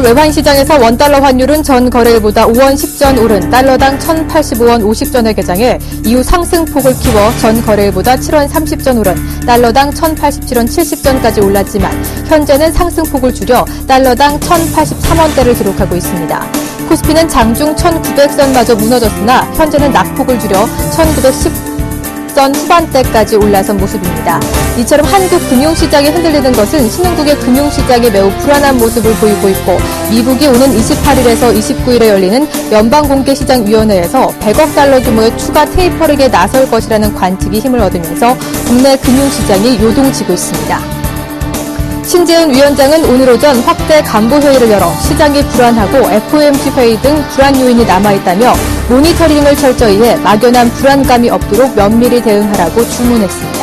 외환시장에서 원달러 환율은 전 거래일보다 5원 10전 오른 달러당 1,085원 50전에 개장해 이후 상승폭을 키워 전 거래일보다 7원 30전 오른 달러당 1,087원 70전까지 올랐지만 현재는 상승폭을 줄여 달러당 1,083원대를 기록하고 있습니다. 코스피는 장중 1,900선마저 무너졌으나 현재는 낙폭을 줄여 1,910선 후반대까지 올라선 모습입니다. 이처럼 한국 금융시장이 흔들리는 것은 신흥국의 금융시장이 매우 불안한 모습을 보이고 있고 미국이 오는 28일에서 29일에 열리는 연방공개시장위원회에서 100억 달러 규모의 추가 테이퍼링에 나설 것이라는 관측이 힘을 얻으면서 국내 금융시장이 요동치고 있습니다. 신재은 위원장은 오늘 오전 확대 간부회의를 열어 시장이 불안하고 FOMC 회의 등 불안 요인이 남아있다며 모니터링을 철저히 해 막연한 불안감이 없도록 면밀히 대응하라고 주문했습니다.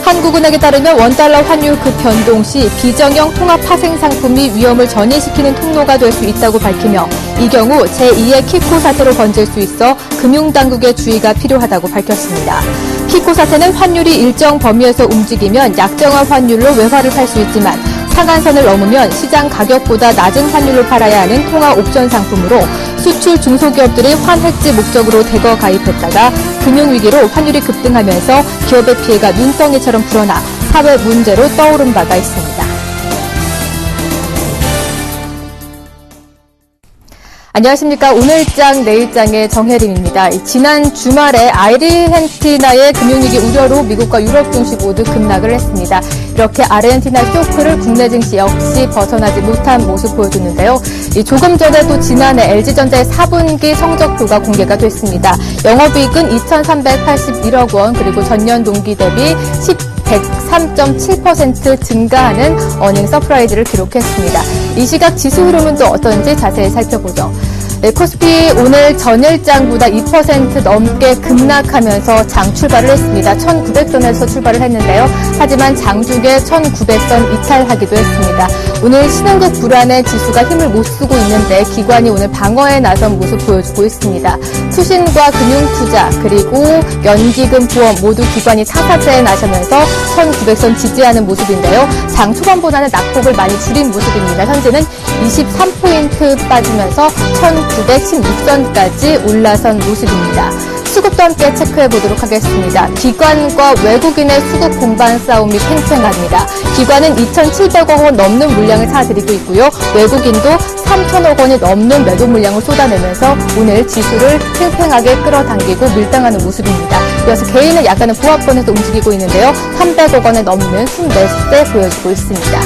한국은행에 따르면 원달러 환율 급변동 시 비정형 통합 파생 상품이 위험을 전이시키는 통로가 될 수 있다고 밝히며 이 경우 제2의 키코 사태로 번질 수 있어 금융당국의 주의가 필요하다고 밝혔습니다. 키코 사태는 환율이 일정 범위에서 움직이면 약정화 환율로 외화를 팔 수 있지만 상한선을 넘으면 시장 가격보다 낮은 환율로 팔아야 하는 통화 옵션 상품으로 수출 중소기업들이 환해지 목적으로 대거 가입했다가 금융위기로 환율이 급등하면서 기업의 피해가 눈덩이처럼 불어나 사회 문제로 떠오른 바가 있습니다. 안녕하십니까. 오늘장 내일장의 정혜림입니다. 지난 주말에 아르헨티나의 금융위기 우려로 미국과 유럽 증시 모두 급락을 했습니다. 이렇게 아르헨티나 쇼크를 국내 증시 역시 벗어나지 못한 모습 보여줬는데요. 조금 전에 또 지난해 LG전자의 4분기 성적표가 공개가 됐습니다. 영업이익은 2,381억 원 그리고 전년 동기 대비 103.7% 증가하는 어닝 서프라이즈를 기록했습니다. 이 시각 지수 흐름은 또 어떤지 자세히 살펴보죠. 코스피 오늘 전일장보다 2% 넘게 급락하면서 장 출발을 했습니다. 1,900선에서 출발을 했는데요. 하지만 장중에 1,900선 이탈하기도 했습니다. 오늘 신흥국 불안의 지수가 힘을 못 쓰고 있는데 기관이 오늘 방어에 나선 모습 보여주고 있습니다. 투신과 금융투자 그리고 연기금 보험 모두 기관이 타사세에 나서면서 1,900선 지지하는 모습인데요. 장 초반보다는 낙폭을 많이 줄인 모습입니다. 현재는 23포인트 빠지면서 1,916선까지 올라선 모습입니다. 수급도 함께 체크해보도록 하겠습니다. 기관과 외국인의 수급 공방 싸움이 팽팽합니다. 기관은 2,700억 원 넘는 물량을 사들이고 있고요. 외국인도 3,000억 원이 넘는 매도 물량을 쏟아내면서 오늘 지수를 팽팽하게 끌어당기고 밀당하는 모습입니다. 이어서 개인은 약간은 보합권에서 움직이고 있는데요. 300억 원에 넘는 순매수세 보여주고 있습니다.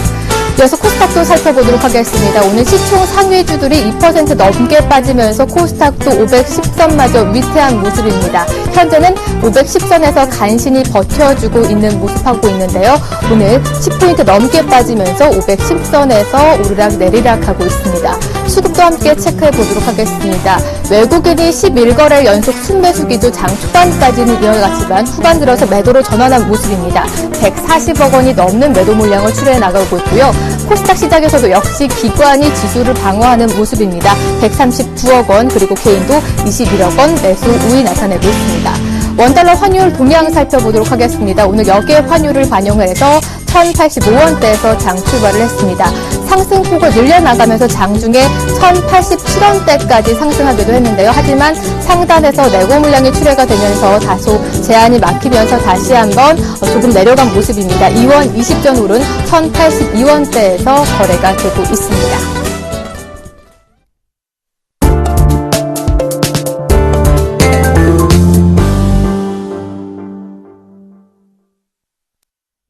이어서 코스닥도 살펴보도록 하겠습니다. 오늘 시총 상위주들이 2% 넘게 빠지면서 코스닥도 510선마저 위태한 모습입니다. 현재는 510선에서 간신히 버텨주고 있는 모습하고 있는데요. 오늘 10포인트 넘게 빠지면서 510선에서 오르락 내리락 하고 있습니다. 수급도 함께 체크해보도록 하겠습니다. 외국인이 11거래 연속 순매수 기조 장 초반까지는 이어갔지만 후반 들어서 매도로 전환한 모습입니다. 140억 원이 넘는 매도 물량을 출해 나가고 있고요. 코스닥 시장에서도 역시 기관이 지수를 방어하는 모습입니다. 139억 원 그리고 개인도 21억 원 매수 우위 나타내고 있습니다. 원달러 환율 동향 살펴보도록 하겠습니다. 오늘 역의 환율을 반영해서 1,085원대에서 장 출발을 했습니다. 상승폭을 늘려나가면서 장중에 1,087원대까지 상승하기도 했는데요. 하지만 상단에서 내고 물량이 출회가 되면서 다소 제한이 막히면서 다시 한번 조금 내려간 모습입니다. 2원 20전 오른 1,082원대에서 거래가 되고 있습니다.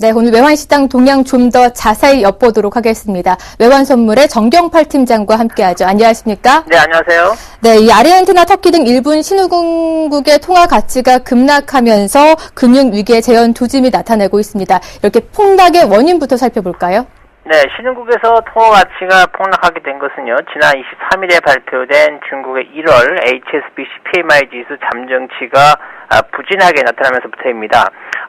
네, 오늘 외환시장 동향 좀 더 자세히 엿보도록 하겠습니다. 외환선물의 정경팔 팀장과 함께하죠. 안녕하십니까? 네, 안녕하세요. 네, 이 아르헨티나, 터키 등 일본 신흥국의 통화 가치가 급락하면서 금융위기의 재현 조짐이 나타내고 있습니다. 이렇게 폭락의 원인부터 살펴볼까요? 네, 신흥국에서 통화 가치가 폭락하게 된 것은요, 지난 23일에 발표된 중국의 1월 HSBC PMI 지수 잠정치가 부진하게 나타나면서부터입니다.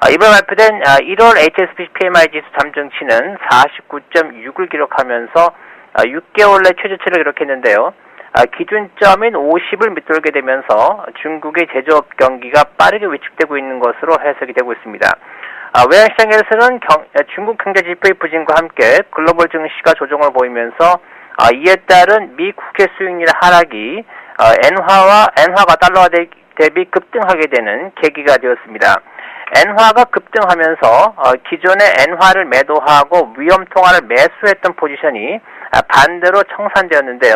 이번 발표된 1월 HSBC PMI 지수 잠정치는 49.6을 기록하면서 6개월 내 최저치를 기록했는데요. 기준점인 50을 밑돌게 되면서 중국의 제조업 경기가 빠르게 위축되고 있는 것으로 해석이 되고 있습니다. 외환시장에서는 중국 경제 지표의 부진과 함께 글로벌 증시가 조정을 보이면서 이에 따른 미 국채 수익률 하락이 엔화가 달러화 대비 급등하게 되는 계기가 되었습니다. 엔화가 급등하면서 기존의 엔화를 매도하고 위험 통화를 매수했던 포지션이 반대로 청산되었는데요.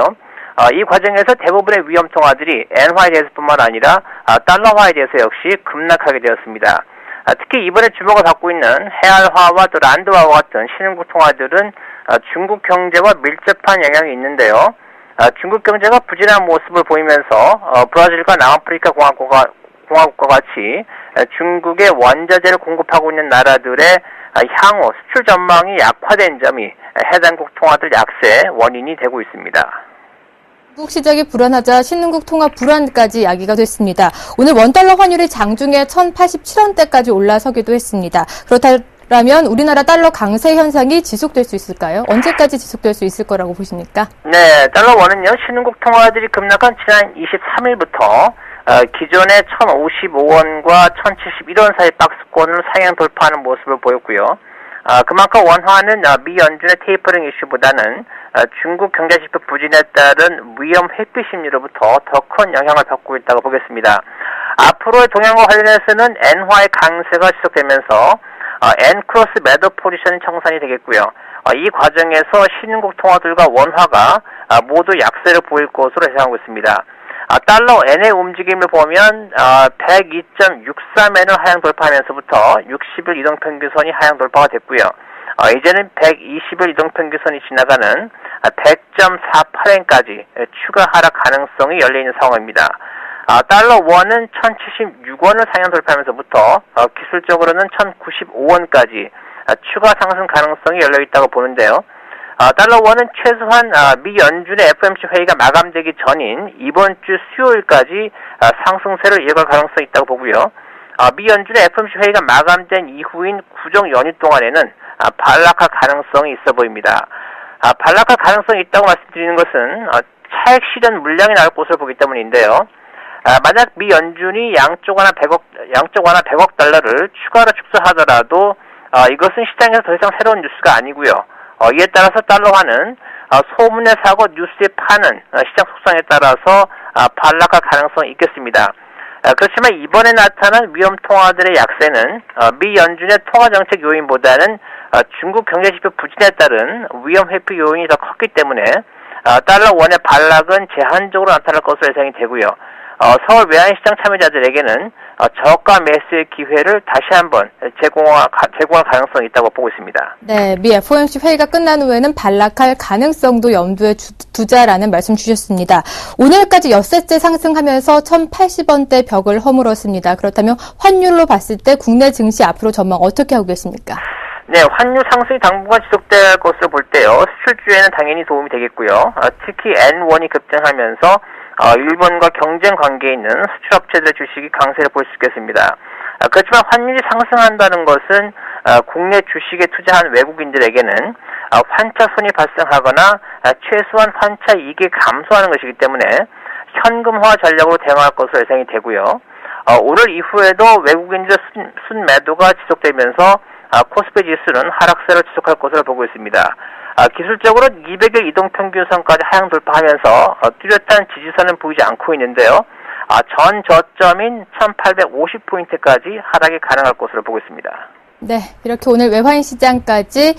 이 과정에서 대부분의 위험 통화들이 엔화에 대해서뿐만 아니라 달러화에 대해서 역시 급락하게 되었습니다. 특히 이번에 주목을 받고 있는 헤알화와 또 란드화와 같은 신흥국 통화들은 중국 경제와 밀접한 영향이 있는데요. 중국 경제가 부진한 모습을 보이면서 브라질과 남아프리카 공화국과 같이 중국의 원자재를 공급하고 있는 나라들의 향후 수출 전망이 약화된 점이 해당국 통화들 약세의 원인이 되고 있습니다. 중국 시장이 불안하자 신흥국 통화 불안까지 야기가 됐습니다. 오늘 원달러 환율이 장중에 1087원대까지 올라서기도 했습니다. 그렇다면 우리나라 달러 강세 현상이 지속될 수 있을까요? 언제까지 지속될 수 있을 거라고 보십니까? 네, 달러 원은요, 신흥국 통화들이 급락한 지난 23일부터 기존의 1055원과 1071원 사이 박스권을 상향 돌파하는 모습을 보였고요. 그만큼 원화는 미 연준의 테이퍼링 이슈보다는 중국 경제지표 부진에 따른 위험 회피 심리로부터 더 큰 영향을 받고 있다고 보겠습니다. 앞으로의 동향과 관련해서는 엔화의 강세가 지속되면서 엔크로스 매도 포지션 청산이 되겠고요. 이 과정에서 신흥국 통화들과 원화가 모두 약세를 보일 것으로 예상하고 있습니다. 달러 엔의 움직임을 보면 102.63엔을 하향 돌파하면서부터 60일 이동평균선이 하향 돌파가 됐고요. 이제는 120일 이동평균선이 지나가는 100.48엔까지 추가 하락 가능성이 열려있는 상황입니다. 달러 원은 1076원을 상향 돌파하면서부터 기술적으로는 1095원까지 추가 상승 가능성이 열려있다고 보는데요. 달러 원은 최소한 미 연준의 FOMC 회의가 마감되기 전인 이번 주 수요일까지 상승세를 이어갈 가능성이 있다고 보고요. 미 연준의 FOMC 회의가 마감된 이후인 구정 연휴 동안에는 반락할 가능성이 있어 보입니다. 반락할 가능성이 있다고 말씀드리는 것은 차액 실현 물량이 나올 것으로 보기 때문인데요. 만약 미 연준이 양쪽 하나 100억 달러를 추가로 축소하더라도 이것은 시장에서 더 이상 새로운 뉴스가 아니고요. 이에 따라서 달러화는 소문에 사고 뉴스에 파는 시장 속성에 따라서 반락할 가능성이 있겠습니다. 그렇지만 이번에 나타난 위험 통화들의 약세는 미 연준의 통화정책 요인보다는 중국 경제지표 부진에 따른 위험 회피 요인이 더 컸기 때문에 달러 원의 반락은 제한적으로 나타날 것으로 예상이 되고요. 서울 외환시장 참여자들에게는 저가 매수의 기회를 다시 한번 제공할 가능성이 있다고 보고 있습니다. 네, 미 FOMC 회의가 끝난 후에는 반락할 가능성도 염두에 두자라는 말씀 주셨습니다. 오늘까지 엿새째 상승하면서 1080원대 벽을 허물었습니다. 그렇다면 환율로 봤을 때 국내 증시 앞으로 전망 어떻게 하고 계십니까? 네, 환율 상승이 당분간 지속될 것으로 볼 때요. 수출주에는 당연히 도움이 되겠고요. 특히 N1이 급등하면서 일본과 경쟁 관계에 있는 수출업체들의 주식이 강세를 볼 수 있겠습니다. 그렇지만 환율이 상승한다는 것은 국내 주식에 투자한 외국인들에게는 환차손이 발생하거나 최소한 환차 이익이 감소하는 것이기 때문에 현금화 전략으로 대응할 것으로 예상이 되고요. 오늘 이후에도 외국인들의 순매도가 지속되면서 코스피 지수는 하락세를 지속할 것으로 보고 있습니다. 기술적으로 200일 이동평균선까지 하향 돌파하면서 뚜렷한 지지선은 보이지 않고 있는데요. 전 저점인 1850포인트까지 하락이 가능할 것으로 보고 있습니다. 네, 이렇게 오늘 외환시장까지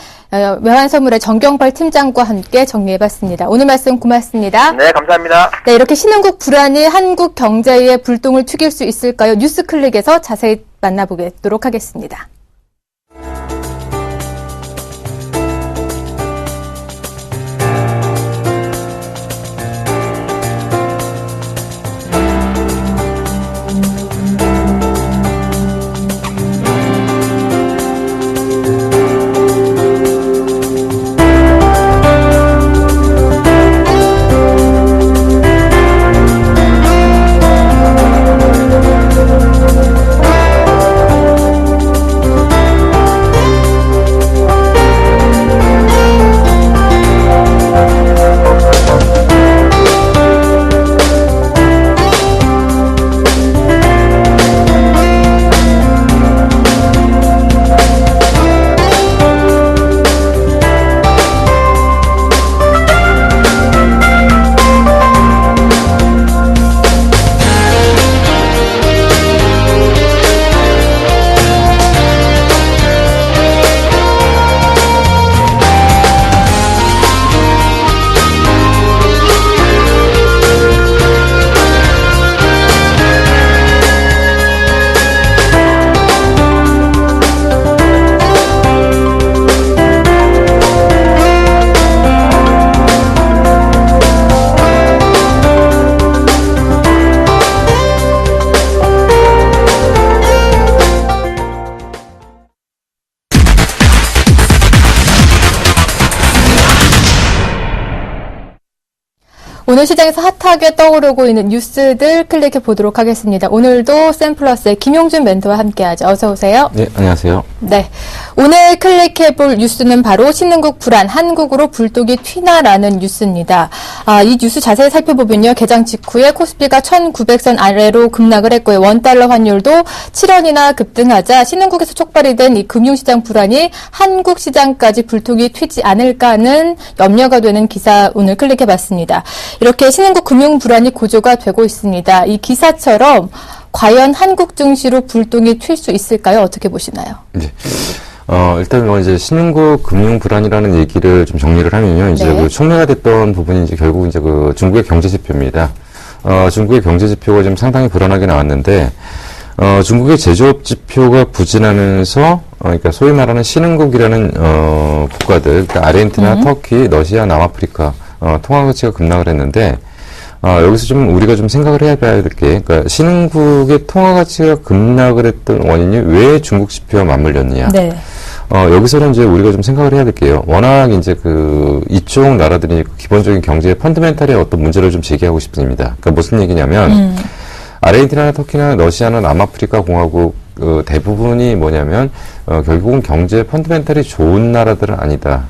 외환선물의 정경발 팀장과 함께 정리해봤습니다. 오늘 말씀 고맙습니다. 네, 감사합니다. 네, 이렇게 신흥국 불안이 한국 경제에 불똥을 튀길 수 있을까요? 뉴스클릭에서 자세히 만나보도록 하겠습니다. 오늘 시장에서 핫하게 떠오르고 있는 뉴스들 클릭해 보도록 하겠습니다. 오늘도 샘플러스의 김용준 멘토와 함께하죠. 어서 오세요. 네, 안녕하세요. 네, 오늘 클릭해 볼 뉴스는 바로 신흥국 불안, 한국으로 불독이 튀나라는 뉴스입니다. 이 뉴스 자세히 살펴보면요. 개장 직후에 코스피가 1900선 아래로 급락을 했고요. 원달러 환율도 7원이나 급등하자 신흥국에서 촉발이 된 이 금융시장 불안이 한국 시장까지 불독이 튀지 않을까 하는 염려가 되는 기사 오늘 클릭해 봤습니다. 이렇게 신흥국 금융 불안이 고조가 되고 있습니다. 이 기사처럼 과연 한국 증시로 불똥이 튈 수 있을까요? 어떻게 보시나요? 네. 일단 이제 신흥국 금융 불안이라는 얘기를 좀 정리를 하면요. 이제 네. 그 촉매가 됐던 부분이 이제 결국 이제 그 중국의 경제 지표입니다. 중국의 경제 지표가 좀 상당히 불안하게 나왔는데, 중국의 제조업 지표가 부진하면서, 그러니까 소위 말하는 신흥국이라는, 국가들, 그러니까 아르헨티나, 터키, 러시아, 남아프리카, 통화 가치가 급락을 했는데, 여기서 좀 우리가 좀 생각을 해봐야 될 게, 그러니까 신흥국의 통화 가치가 급락을 했던 원인이 왜 중국 지표와 맞물렸느냐. 네. 여기서는 이제 우리가 좀 생각을 해야 될 게요. 워낙 이제 이쪽 나라들이 기본적인 경제의 펀더멘탈에 어떤 문제를 좀 제기하고 싶습니다. 그러니까 무슨 얘기냐면, 아르헨티나나 터키나 러시아나 남아프리카 공화국, 대부분이 뭐냐면, 결국은 경제 펀더멘탈이 좋은 나라들은 아니다.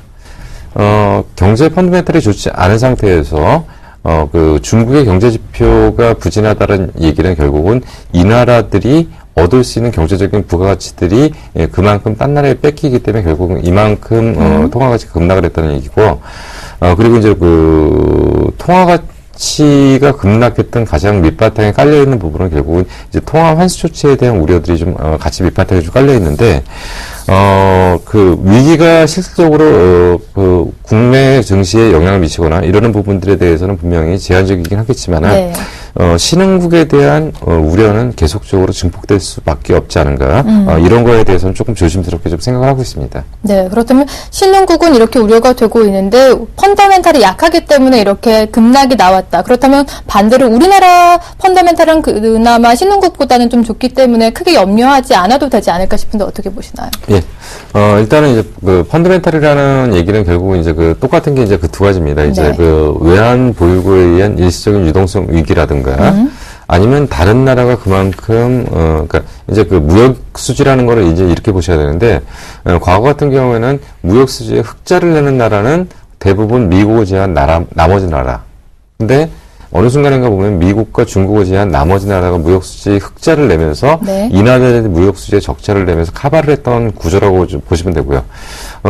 경제 펀더멘탈이 좋지 않은 상태에서 중국의 경제 지표가 부진하다는 얘기는 결국은 이 나라들이 얻을 수 있는 경제적인 부가가치들이 그만큼 딴 나라에 뺏기기 때문에 결국은 이만큼 통화가치가 급락을 했다는 얘기고, 그리고 이제 통화가치가 급락했던 가장 밑바탕에 깔려있는 부분은 결국은 이제 통화 환수 조치에 대한 우려들이 좀 같이 밑바탕에 좀 깔려있는데, 위기가 실질적으로, 국내 증시에 영향을 미치거나 이러는 부분들에 대해서는 분명히 제한적이긴 하겠지만은, 네. 신흥국에 대한 우려는 계속적으로 증폭될 수밖에 없지 않은가, 이런 거에 대해서는 조금 조심스럽게 좀 생각을 하고 있습니다. 네, 그렇다면 신흥국은 이렇게 우려가 되고 있는데 펀더멘탈이 약하기 때문에 이렇게 급락이 나왔다. 그렇다면 반대로 우리나라 펀더멘탈은 그나마 신흥국보다는 좀 좋기 때문에 크게 염려하지 않아도 되지 않을까 싶은데 어떻게 보시나요? 예. 일단은 이제 펀더멘탈이라는 얘기는 결국은 이제 똑같은 게 이제 두 가지입니다. 이제 네. 외환 보유고에 의한 일시적인 유동성 위기라든가 아니면 다른 나라가 그만큼 그러니까 이제 무역 수지라는 거를 이제 이렇게 보셔야 되는데, 과거 같은 경우에는 무역 수지에 흑자를 내는 나라는 대부분 미국을 제한 나머지 나라. 근데 어느 순간인가 보면 미국과 중국을 제한 나머지 나라가 무역 수지 흑자를 내면서 네. 이 나라들의 무역 수지에 적자를 내면서 카바를 했던 구조라고 좀 보시면 되고요.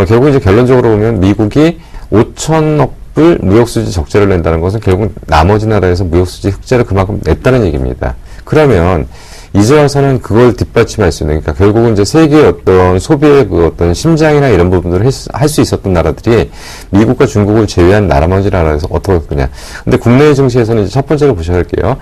결국 이제 결론적으로 보면 미국이 5천억 불 무역 수지 적자를 낸다는 것은 결국 나머지 나라에서 무역 수지 흑자를 그만큼 냈다는 얘기입니다. 그러면 이제 와서는 그걸 뒷받침할 수 있는, 그러니까 결국은 이제 세계의 어떤 소비의 어떤 심장이나 이런 부분들을 할 수 있었던 나라들이 미국과 중국을 제외한 나머지 나라에서 어떻게 할 거냐. 근데 국내 증시에서는 이제 첫 번째로 보셔야 할게요.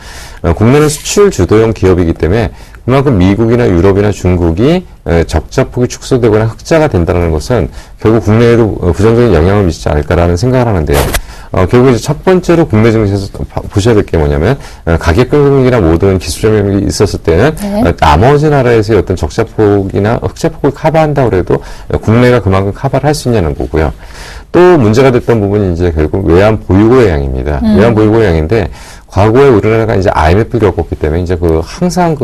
국내는 수출 주도형 기업이기 때문에 그만큼 미국이나 유럽이나 중국이 적자폭이 축소되거나 흑자가 된다는 것은 결국 국내에도 부정적인 영향을 미치지 않을까라는 생각을 하는데요. 결국 이제 첫 번째로 국내 증시에서 보셔야 될 게 뭐냐면, 가격 경쟁이나 모든 기술 점유율이 있었을 때는 네. 나머지 나라에서의 어떤 적자폭이나 흑자폭을 커버한다고 해도 국내가 그만큼 커버를 할 수 있냐는 거고요. 또 문제가 됐던 부분이 이제 결국 외환 보유고의 양입니다. 외환 보유고의 양인데, 과거에 우리나라가 이제 IMF를 겪었기 때문에 이제 항상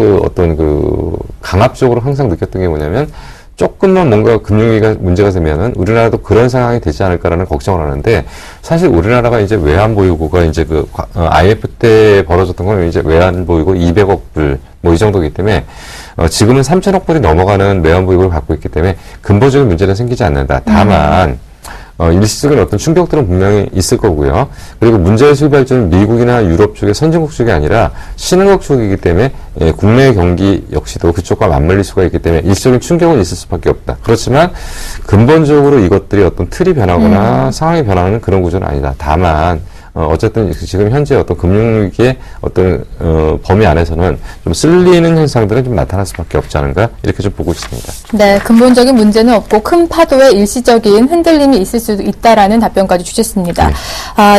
강압적으로 항상 느꼈던 게 뭐냐면, 조금만 뭔가 금융위기가 문제가 되면은 우리나라도 그런 상황이 되지 않을까라는 걱정을 하는데, 사실 우리나라가 이제 외환 보유고가 이제 IMF 때 벌어졌던 건 이제 외환 보유고 200억 불 뭐 이 정도이기 때문에 지금은 3천억 불이 넘어가는 외환 보유고를 갖고 있기 때문에 근본적인 문제는 생기지 않는다. 다만 일시적인 어떤 충격들은 분명히 있을 거고요. 그리고 문제의 수입 발전은 미국이나 유럽 쪽의 선진국 쪽이 아니라 신흥국 쪽이기 때문에 국내 경기 역시도 그쪽과 맞물릴 수가 있기 때문에 일시적인 충격은 있을 수밖에 없다. 그렇지만 근본적으로 이것들이 어떤 틀이 변하거나 상황이 변하는 그런 구조는 아니다. 다만 어쨌든 지금 현재 어떤 금융위기의 어떤 범위 안에서는 좀 쓸리는 현상들은 좀 나타날 수밖에 없지 않은가 이렇게 좀 보고 있습니다. 네, 근본적인 문제는 없고 큰 파도에 일시적인 흔들림이 있을 수도 있다라는 답변까지 주셨습니다. 네.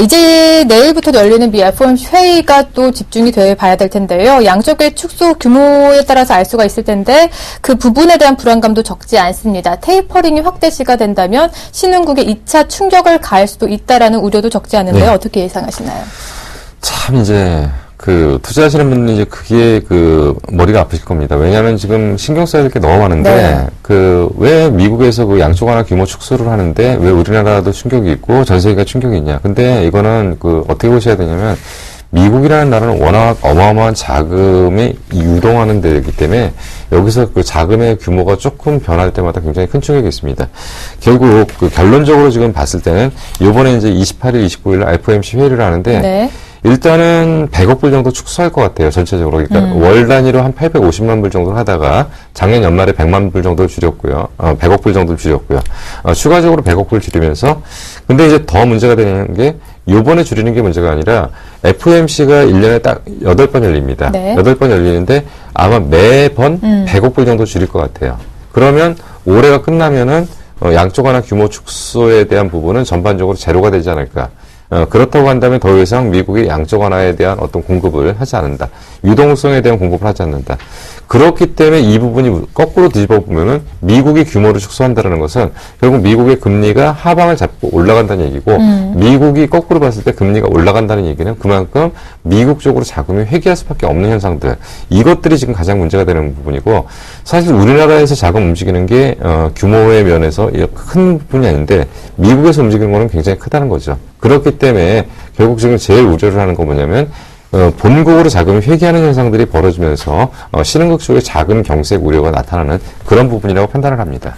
이제 내일부터 열리는 미 FOMC 회의가 또 집중이 돼 봐야 될 텐데요. 양쪽의 축소 규모에 따라서 알 수가 있을 텐데 그 부분에 대한 불안감도 적지 않습니다. 테이퍼링이 확대시가 된다면 신흥국에 2차 충격을 가할 수도 있다라는 우려도 적지 않은데요. 네. 어떻게 예상하시나요? 참 이제 투자하시는 분은 이제 그게 머리가 아프실 겁니다. 왜냐하면 지금 신경 써야 될 게 너무 많은데, 왜 미국에서 양쪽 하나 규모 축소를 하는데, 왜 우리나라도 충격이 있고, 전 세계가 충격이 있냐. 근데 이거는 어떻게 보셔야 되냐면, 미국이라는 나라는 워낙 어마어마한 자금이 유동하는 데이기 때문에, 여기서 자금의 규모가 조금 변할 때마다 굉장히 큰 충격이 있습니다. 결국, 결론적으로 지금 봤을 때는, 요번에 이제 28일, 29일 FOMC 회의를 하는데, 네. 일단은 100억 불 정도 축소할 것 같아요, 전체적으로. 그러니까 월 단위로 한 850만 불 정도를 하다가 작년 연말에 100만 불 정도를 줄였고요. 100억 불 정도를 줄였고요. 추가적으로 100억 불 줄이면서 근데 이제 더 문제가 되는 게 요번에 줄이는 게 문제가 아니라 FOMC가 1년에 딱 8번 열립니다. 네. 8번 열리는데 아마 매번 100억 불 정도 줄일 것 같아요. 그러면 올해가 끝나면은 양쪽 하나 규모 축소에 대한 부분은 전반적으로 제로가 되지 않을까. 그렇다고 한다면 더 이상 미국이 양쪽 하나에 대한 어떤 공급을 하지 않는다. 유동성에 대한 공급을 하지 않는다. 그렇기 때문에 이 부분이 거꾸로 뒤집어 보면은 미국이 규모를 축소한다는 것은 결국 미국의 금리가 하방을 잡고 올라간다는 얘기고 미국이 거꾸로 봤을 때 금리가 올라간다는 얘기는 그만큼 미국 쪽으로 자금이 회귀할 수밖에 없는 현상들. 이것들이 지금 가장 문제가 되는 부분이고 사실 우리나라에서 자금 움직이는 게 규모의 면에서 큰 부분이 아닌데 미국에서 움직이는 거는 굉장히 크다는 거죠. 그렇기 때문에 결국 지금 제일 우려를 하는 건 뭐냐면 본국으로 자금이 회귀하는 현상들이 벌어지면서 신흥국 쪽의 자금 경색 우려가 나타나는 그런 부분이라고 판단을 합니다.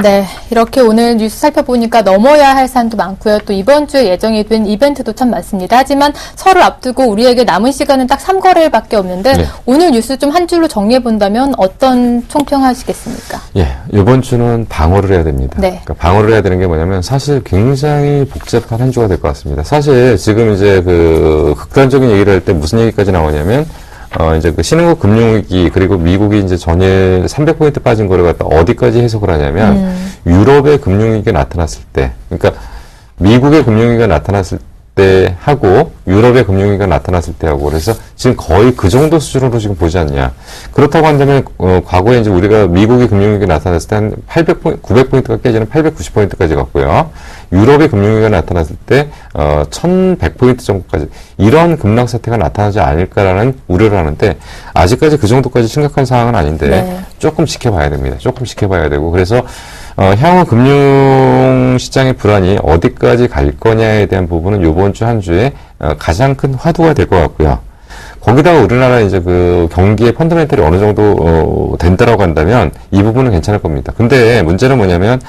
네, 이렇게 오늘 뉴스 살펴보니까 넘어야 할 산도 많고요. 또 이번 주에 예정이 된 이벤트도 참 많습니다. 하지만 설을 앞두고 우리에게 남은 시간은 딱 3거래일밖에 없는데 네. 오늘 뉴스 좀 한 줄로 정리해본다면 어떤 총평하시겠습니까? 예, 이번 주는 방어를 해야 됩니다. 네. 그러니까 방어를 해야 되는 게 뭐냐면 사실 굉장히 복잡한 한 주가 될 것 같습니다. 사실 지금 이제 극단적인 얘기를 할 때 무슨 얘기까지 나오냐면 이제 신흥국 금융위기 그리고 미국이 이제 전일 300포인트 빠진 거를 갖다 어디까지 해석을 하냐면 유럽의 금융위기가 나타났을 때, 그러니까 미국의 금융위기가 나타났을 때 하고 유럽의 금융위기가 나타났을 때 하고 그래서 지금 거의 그 정도 수준으로 지금 보지 않냐. 그렇다고 한다면 과거에 이제 우리가 미국의 금융위기가 나타났을 때 한 900포인트가 깨지는 890포인트까지 갔고요. 유럽의 금융위기가 나타났을 때 1100포인트 정도까지 이런 급락 사태가 나타나지 않을까라는 우려를 하는데 아직까지 그 정도까지 심각한 상황은 아닌데 네. 조금 지켜봐야 됩니다. 조금 지켜봐야 되고 그래서 향후 금융시장의 불안이 어디까지 갈 거냐에 대한 부분은 이번 주 한 주에 가장 큰 화두가 될 것 같고요. 거기다가 우리나라 이제 경기의 펀더멘털이 어느 정도 된다라고 한다면 이 부분은 괜찮을 겁니다. 근데 문제는 뭐냐면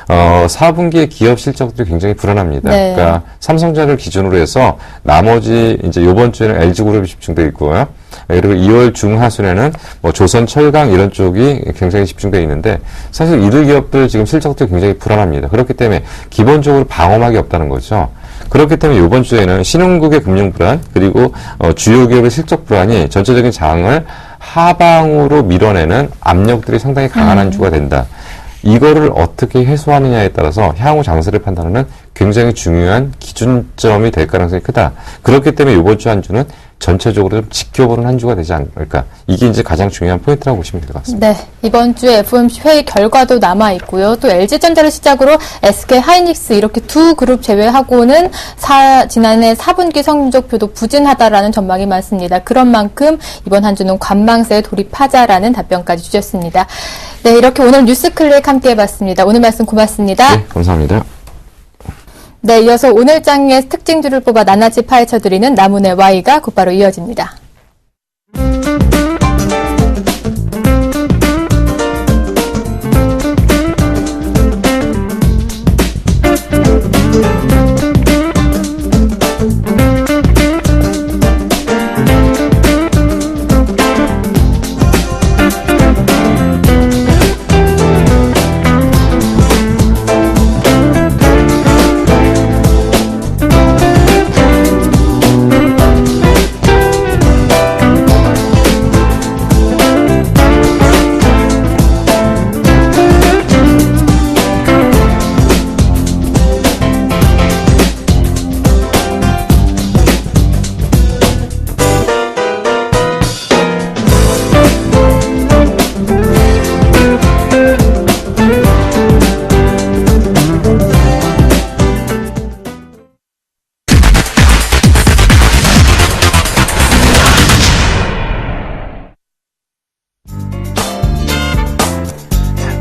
4분기의 기업 실적들이 굉장히 불안합니다. 네. 그러니까 삼성전자를 기준으로 해서 나머지 이제 이번 주에는 LG그룹이 집중되어 있고요. 그리고 2월 중하순에는 조선, 철강 이런 쪽이 굉장히 집중되어 있는데 사실 이들 기업들 지금 실적들이 굉장히 불안합니다. 그렇기 때문에 기본적으로 방어막이 없다는 거죠. 그렇기 때문에 이번 주에는 신흥국의 금융 불안 그리고 주요 기업의 실적 불안이 전체적인 장을 하방으로 밀어내는 압력들이 상당히 강한 한 주가 된다. 이거를 어떻게 해소하느냐에 따라서 향후 장세를 판단하는 굉장히 중요한 기준점이 될 가능성이 크다. 그렇기 때문에 이번 주 한 주는 전체적으로 좀 지켜보는 한 주가 되지 않을까. 이게 이제 가장 중요한 포인트라고 보시면 될 것 같습니다. 네, 이번 주에 FOMC 회의 결과도 남아 있고요. 또 LG전자를 시작으로 SK 하이닉스 이렇게 두 그룹 제외하고는 지난해 4분기 성적표도 부진하다라는 전망이 많습니다. 그런 만큼 이번 한 주는 관망세에 돌입하자라는 답변까지 주셨습니다. 네, 이렇게 오늘 뉴스클릭 함께 해봤습니다. 오늘 말씀 고맙습니다. 네, 감사합니다. 네, 이어서 오늘 장의 특징주를 뽑아 낱낱이 파헤쳐드리는 나문의 Y가 곧바로 이어집니다.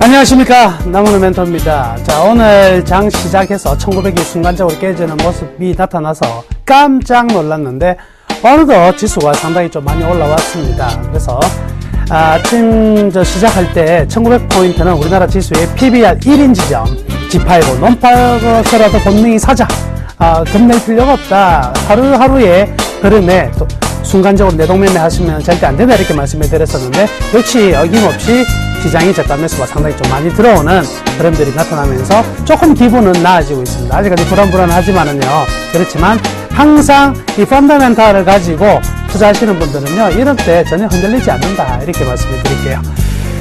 안녕하십니까, 남은우 멘토입니다. 자, 오늘 장 시작해서 1900이 순간적으로 깨지는 모습이 나타나서 깜짝 놀랐는데 어느덧 지수가 상당히 좀 많이 올라왔습니다. 그래서 아침 시작할 때 1900포인트는 우리나라 지수의 PBR 1인 지점, 지팔고 논팔고서라도 본능이 사자, 겁낼 필요가 없다. 하루하루의 흐름에 또 순간적으로 내동매매 하시면 절대 안 된다, 이렇게 말씀해 드렸었는데, 역시 어김없이 시장이 저가 매수가 상당히 좀 많이 들어오는 흐름들이 나타나면서 조금 기분은 나아지고 있습니다. 아직까지 불안불안하지만은요. 그렇지만 항상 이 펀더멘탈을 가지고 투자하시는 분들은요, 이런 때 전혀 흔들리지 않는다, 이렇게 말씀을 드릴게요.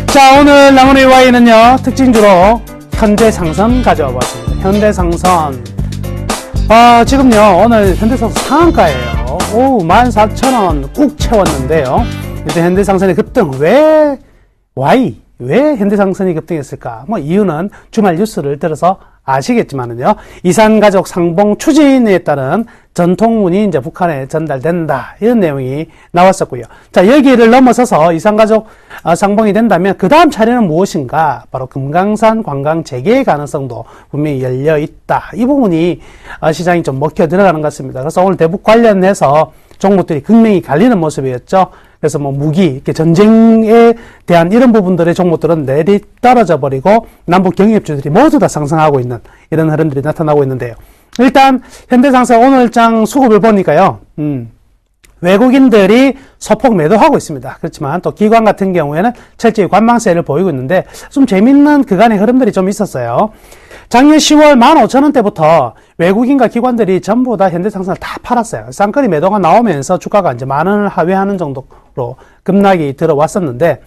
자, 오늘 남은의 와이는요, 특징주로 현대상선 가져와 봤습니다. 현대상선. 지금요, 오늘 현대상선 상한가예요. 오, 14,000원 꾹 채웠는데요. 일단 현대상선의 급등, 왜 현대상선이 급등했을까? 이유는 주말 뉴스를 들어서 아시겠지만은요, 이산가족 상봉 추진에 따른 전통문이 이제 북한에 전달된다, 이런 내용이 나왔었고요. 자, 여기를 넘어서서 이산가족 상봉이 된다면 그 다음 차례는 무엇인가? 바로 금강산 관광 재개의 가능성도 분명히 열려 있다. 이 부분이 시장이 좀 먹혀 들어가는 것 같습니다. 그래서 오늘 대북 관련해서 종목들이 극명히 갈리는 모습이었죠. 그래서 무기, 이렇게 전쟁에 대한 이런 부분들의 종목들은 내리 떨어져 버리고 남북 경협주들이 모두 다 상승하고 있는 이런 흐름들이 나타나고 있는데요. 일단 현대상선 오늘장 수급을 보니까요, 외국인들이 소폭 매도하고 있습니다. 그렇지만 또 기관 같은 경우에는 철저히 관망세를 보이고 있는데 좀 재밌는 그간의 흐름들이 좀 있었어요. 작년 10월 15,000원대부터 외국인과 기관들이 전부 다 현대상선을 다 팔았어요. 쌍끌이 매도가 나오면서 주가가 이제 10,000원을 하회하는 정도로 급락이 들어왔었는데,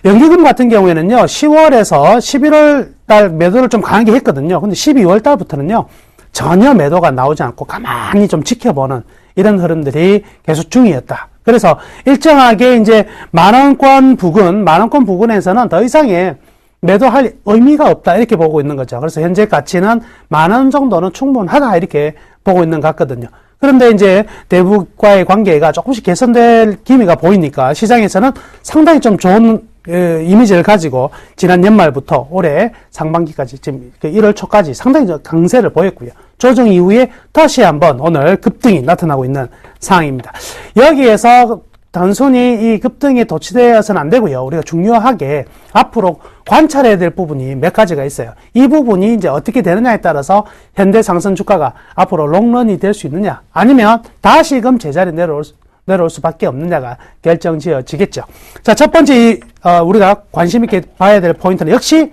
연기금 같은 경우에는요, 10월에서 11월 달 매도를 좀 강하게 했거든요. 근데 12월 달부터는요, 전혀 매도가 나오지 않고 가만히 좀 지켜보는 이런 흐름들이 계속 중이었다. 그래서 일정하게 이제 만원권 부근에서는 더 이상의 매도할 의미가 없다, 이렇게 보고 있는 거죠. 그래서 현재 가치는 10,000원 정도는 충분하다, 이렇게 보고 있는 것 같거든요. 그런데 이제 대북과의 관계가 조금씩 개선될 기미가 보이니까 시장에서는 상당히 좀 좋은 이미지를 가지고 지난 연말부터 올해 상반기까지 지금 1월 초까지 상당히 강세를 보였고요. 조정 이후에 다시 한번 오늘 급등이 나타나고 있는 상황입니다. 여기에서 단순히 이 급등에 도취되어서는 안 되고요. 우리가 중요하게 앞으로 관찰해야 될 부분이 몇 가지가 있어요. 이 부분이 이제 어떻게 되느냐에 따라서 현대상선 주가가 앞으로 롱런이 될 수 있느냐, 아니면 다시금 제자리 내려올 수밖에 없느냐가 결정지어지겠죠. 자, 첫 번째 우리가 관심 있게 봐야 될 포인트는 역시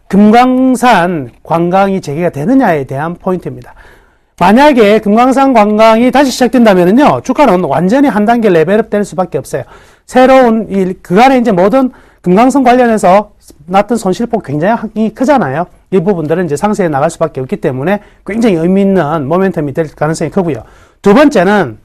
금강산 관광이 재개가 되느냐에 대한 포인트입니다. 만약에 금강산 관광이 다시 시작된다면은요, 주가는 완전히 한 단계 레벨업 될 수밖에 없어요. 새로운 그간에 이제 모든 금강산 관련해서 났던 손실폭 굉장히 크잖아요. 이 부분들은 이제 상세히 나갈 수밖에 없기 때문에 굉장히 의미 있는 모멘텀이 될 가능성이 크고요. 두 번째는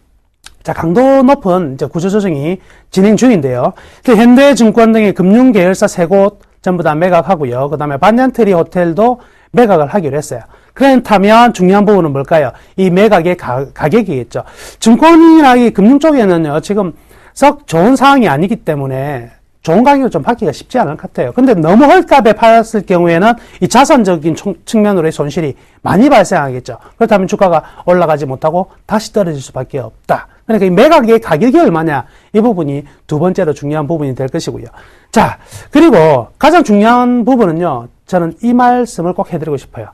자, 강도 높은 이제 구조조정이 진행 중인데요. 현대증권 등의 금융계열사 3곳 전부 다 매각하고요. 그 다음에 반얀트리 호텔도 매각을 하기로 했어요. 그렇다면 중요한 부분은 뭘까요? 이 매각의 가격이겠죠. 증권이나 이 금융 쪽에는요, 지금 썩 좋은 상황이 아니기 때문에 좋은 가격을 좀 받기가 쉽지 않을 것 같아요. 근데 너무 헐값에 팔았을 경우에는 이 자산적인 측면으로의 손실이 많이 발생하겠죠. 그렇다면 주가가 올라가지 못하고 다시 떨어질 수밖에 없다. 그러니까 이 매각의 가격이 얼마냐, 이 부분이 두 번째로 중요한 부분이 될 것이고요. 자, 그리고 가장 중요한 부분은요, 저는 이 말씀을 꼭 해드리고 싶어요.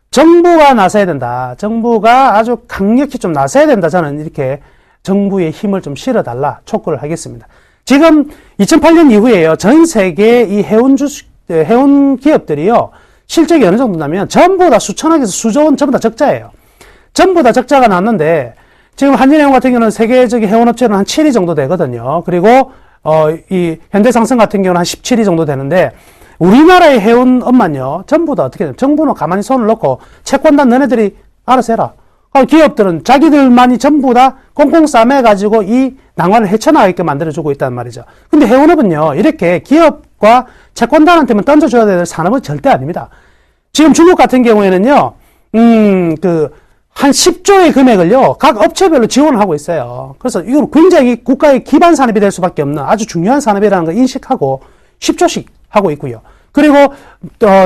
정부가 나서야 된다. 정부가 아주 강력히 좀 나서야 된다. 저는 이렇게 정부의 힘을 좀 실어달라 촉구를 하겠습니다. 지금 2008년 이후에요, 전 세계 이 해운 기업들이요, 실적이 어느 정도냐면 전부 다 수천억에서 수조원 전부 다 적자예요. 전부 다 적자가 났는데, 지금 한진해운 같은 경우는 세계적인 해운업체는 한 7위 정도 되거든요. 그리고 이 현대상선 같은 경우는 한 17위 정도 되는데, 우리나라의 해운업만요, 전부 다 어떻게 되냐면 정부는 가만히 손을 놓고 채권단 너네들이 알아서 해라. 기업들은 자기들만이 전부 다 꽁꽁 싸매가지고 이 낭만을 헤쳐나가게 만들어주고 있단 말이죠. 근데 해운업은요, 이렇게 기업과 채권단한테만 던져줘야 될 산업은 절대 아닙니다. 지금 중국 같은 경우에는요, 한 10조의 금액을요, 각 업체별로 지원을 하고 있어요. 그래서 이건 굉장히 국가의 기반 산업이 될 수밖에 없는 아주 중요한 산업이라는 걸 인식하고 10조씩 하고 있고요. 그리고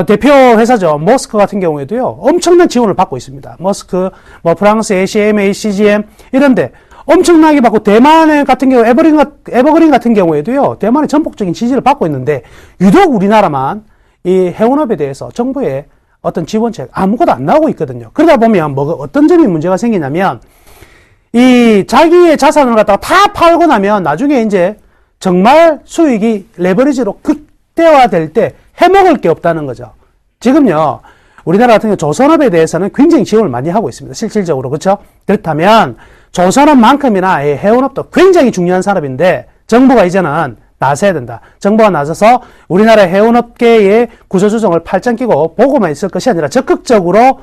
대표 회사죠. 머스크 같은 경우에도요. 엄청난 지원을 받고 있습니다. 머스크, 뭐 프랑스 ACM, CGM 이런데 엄청나게 받고 대만 같은 경우 에버그린 같은 경우에도요. 대만의 전폭적인 지지를 받고 있는데 유독 우리나라만 이 해운업에 대해서 정부의 어떤 지원책 아무것도 안 나오고 있거든요. 그러다 보면 어떤 점이 문제가 생기냐면 이 자기의 자산을 갖다가 다 팔고 나면 나중에 이제 정말 수익이 레버리지로 극대화될 때 해먹을 게 없다는 거죠. 지금요, 우리나라 같은 경우 조선업에 대해서는 굉장히 지원을 많이 하고 있습니다. 실질적으로. 그렇죠? 그렇다면 조선업만큼이나 해운업도 굉장히 중요한 산업인데 정부가 이제는 나서야 된다. 정부가 나서서 우리나라 해운업계의 구조조정을 팔짱 끼고 보고만 있을 것이 아니라 적극적으로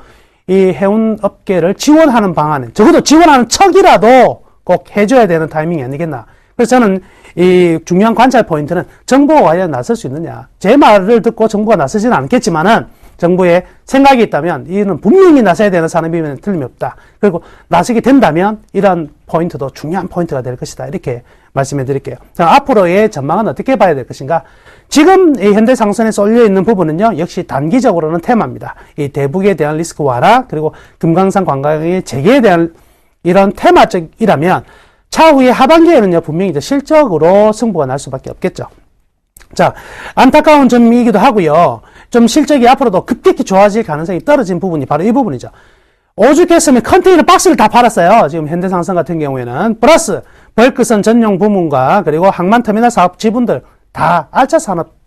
이 해운업계를 지원하는 방안은 적어도 지원하는 척이라도 꼭 해줘야 되는 타이밍이 아니겠나. 그래서 저는 이 중요한 관찰 포인트는 정부가 과연 나설 수 있느냐. 제 말을 듣고 정부가 나서지는 않겠지만은 정부의 생각이 있다면 이는 분명히 나서야 되는 산업이면 틀림이 없다. 그리고 나서게 된다면 이런 포인트도 중요한 포인트가 될 것이다. 이렇게 말씀해 드릴게요. 자, 앞으로의 전망은 어떻게 봐야 될 것인가? 지금 이 현대상선에 쏠려 있는 부분은요, 역시 단기적으로는 테마입니다. 이 대북에 대한 리스크 완화, 그리고 금강산 관광의 재개에 대한 이런 테마적이라면 차후에 하반기에는요, 분명히 이제 실적으로 승부가 날 수밖에 없겠죠. 자, 안타까운 점이기도 하고요. 좀 실적이 앞으로도 급격히 좋아질 가능성이 떨어진 부분이 바로 이 부분이죠. 오죽했으면 컨테이너 박스를 다 팔았어요. 지금 현대상선 같은 경우에는. 플러스 벌크선 전용 부문과 그리고 항만터미널 사업 지분들 다 알짜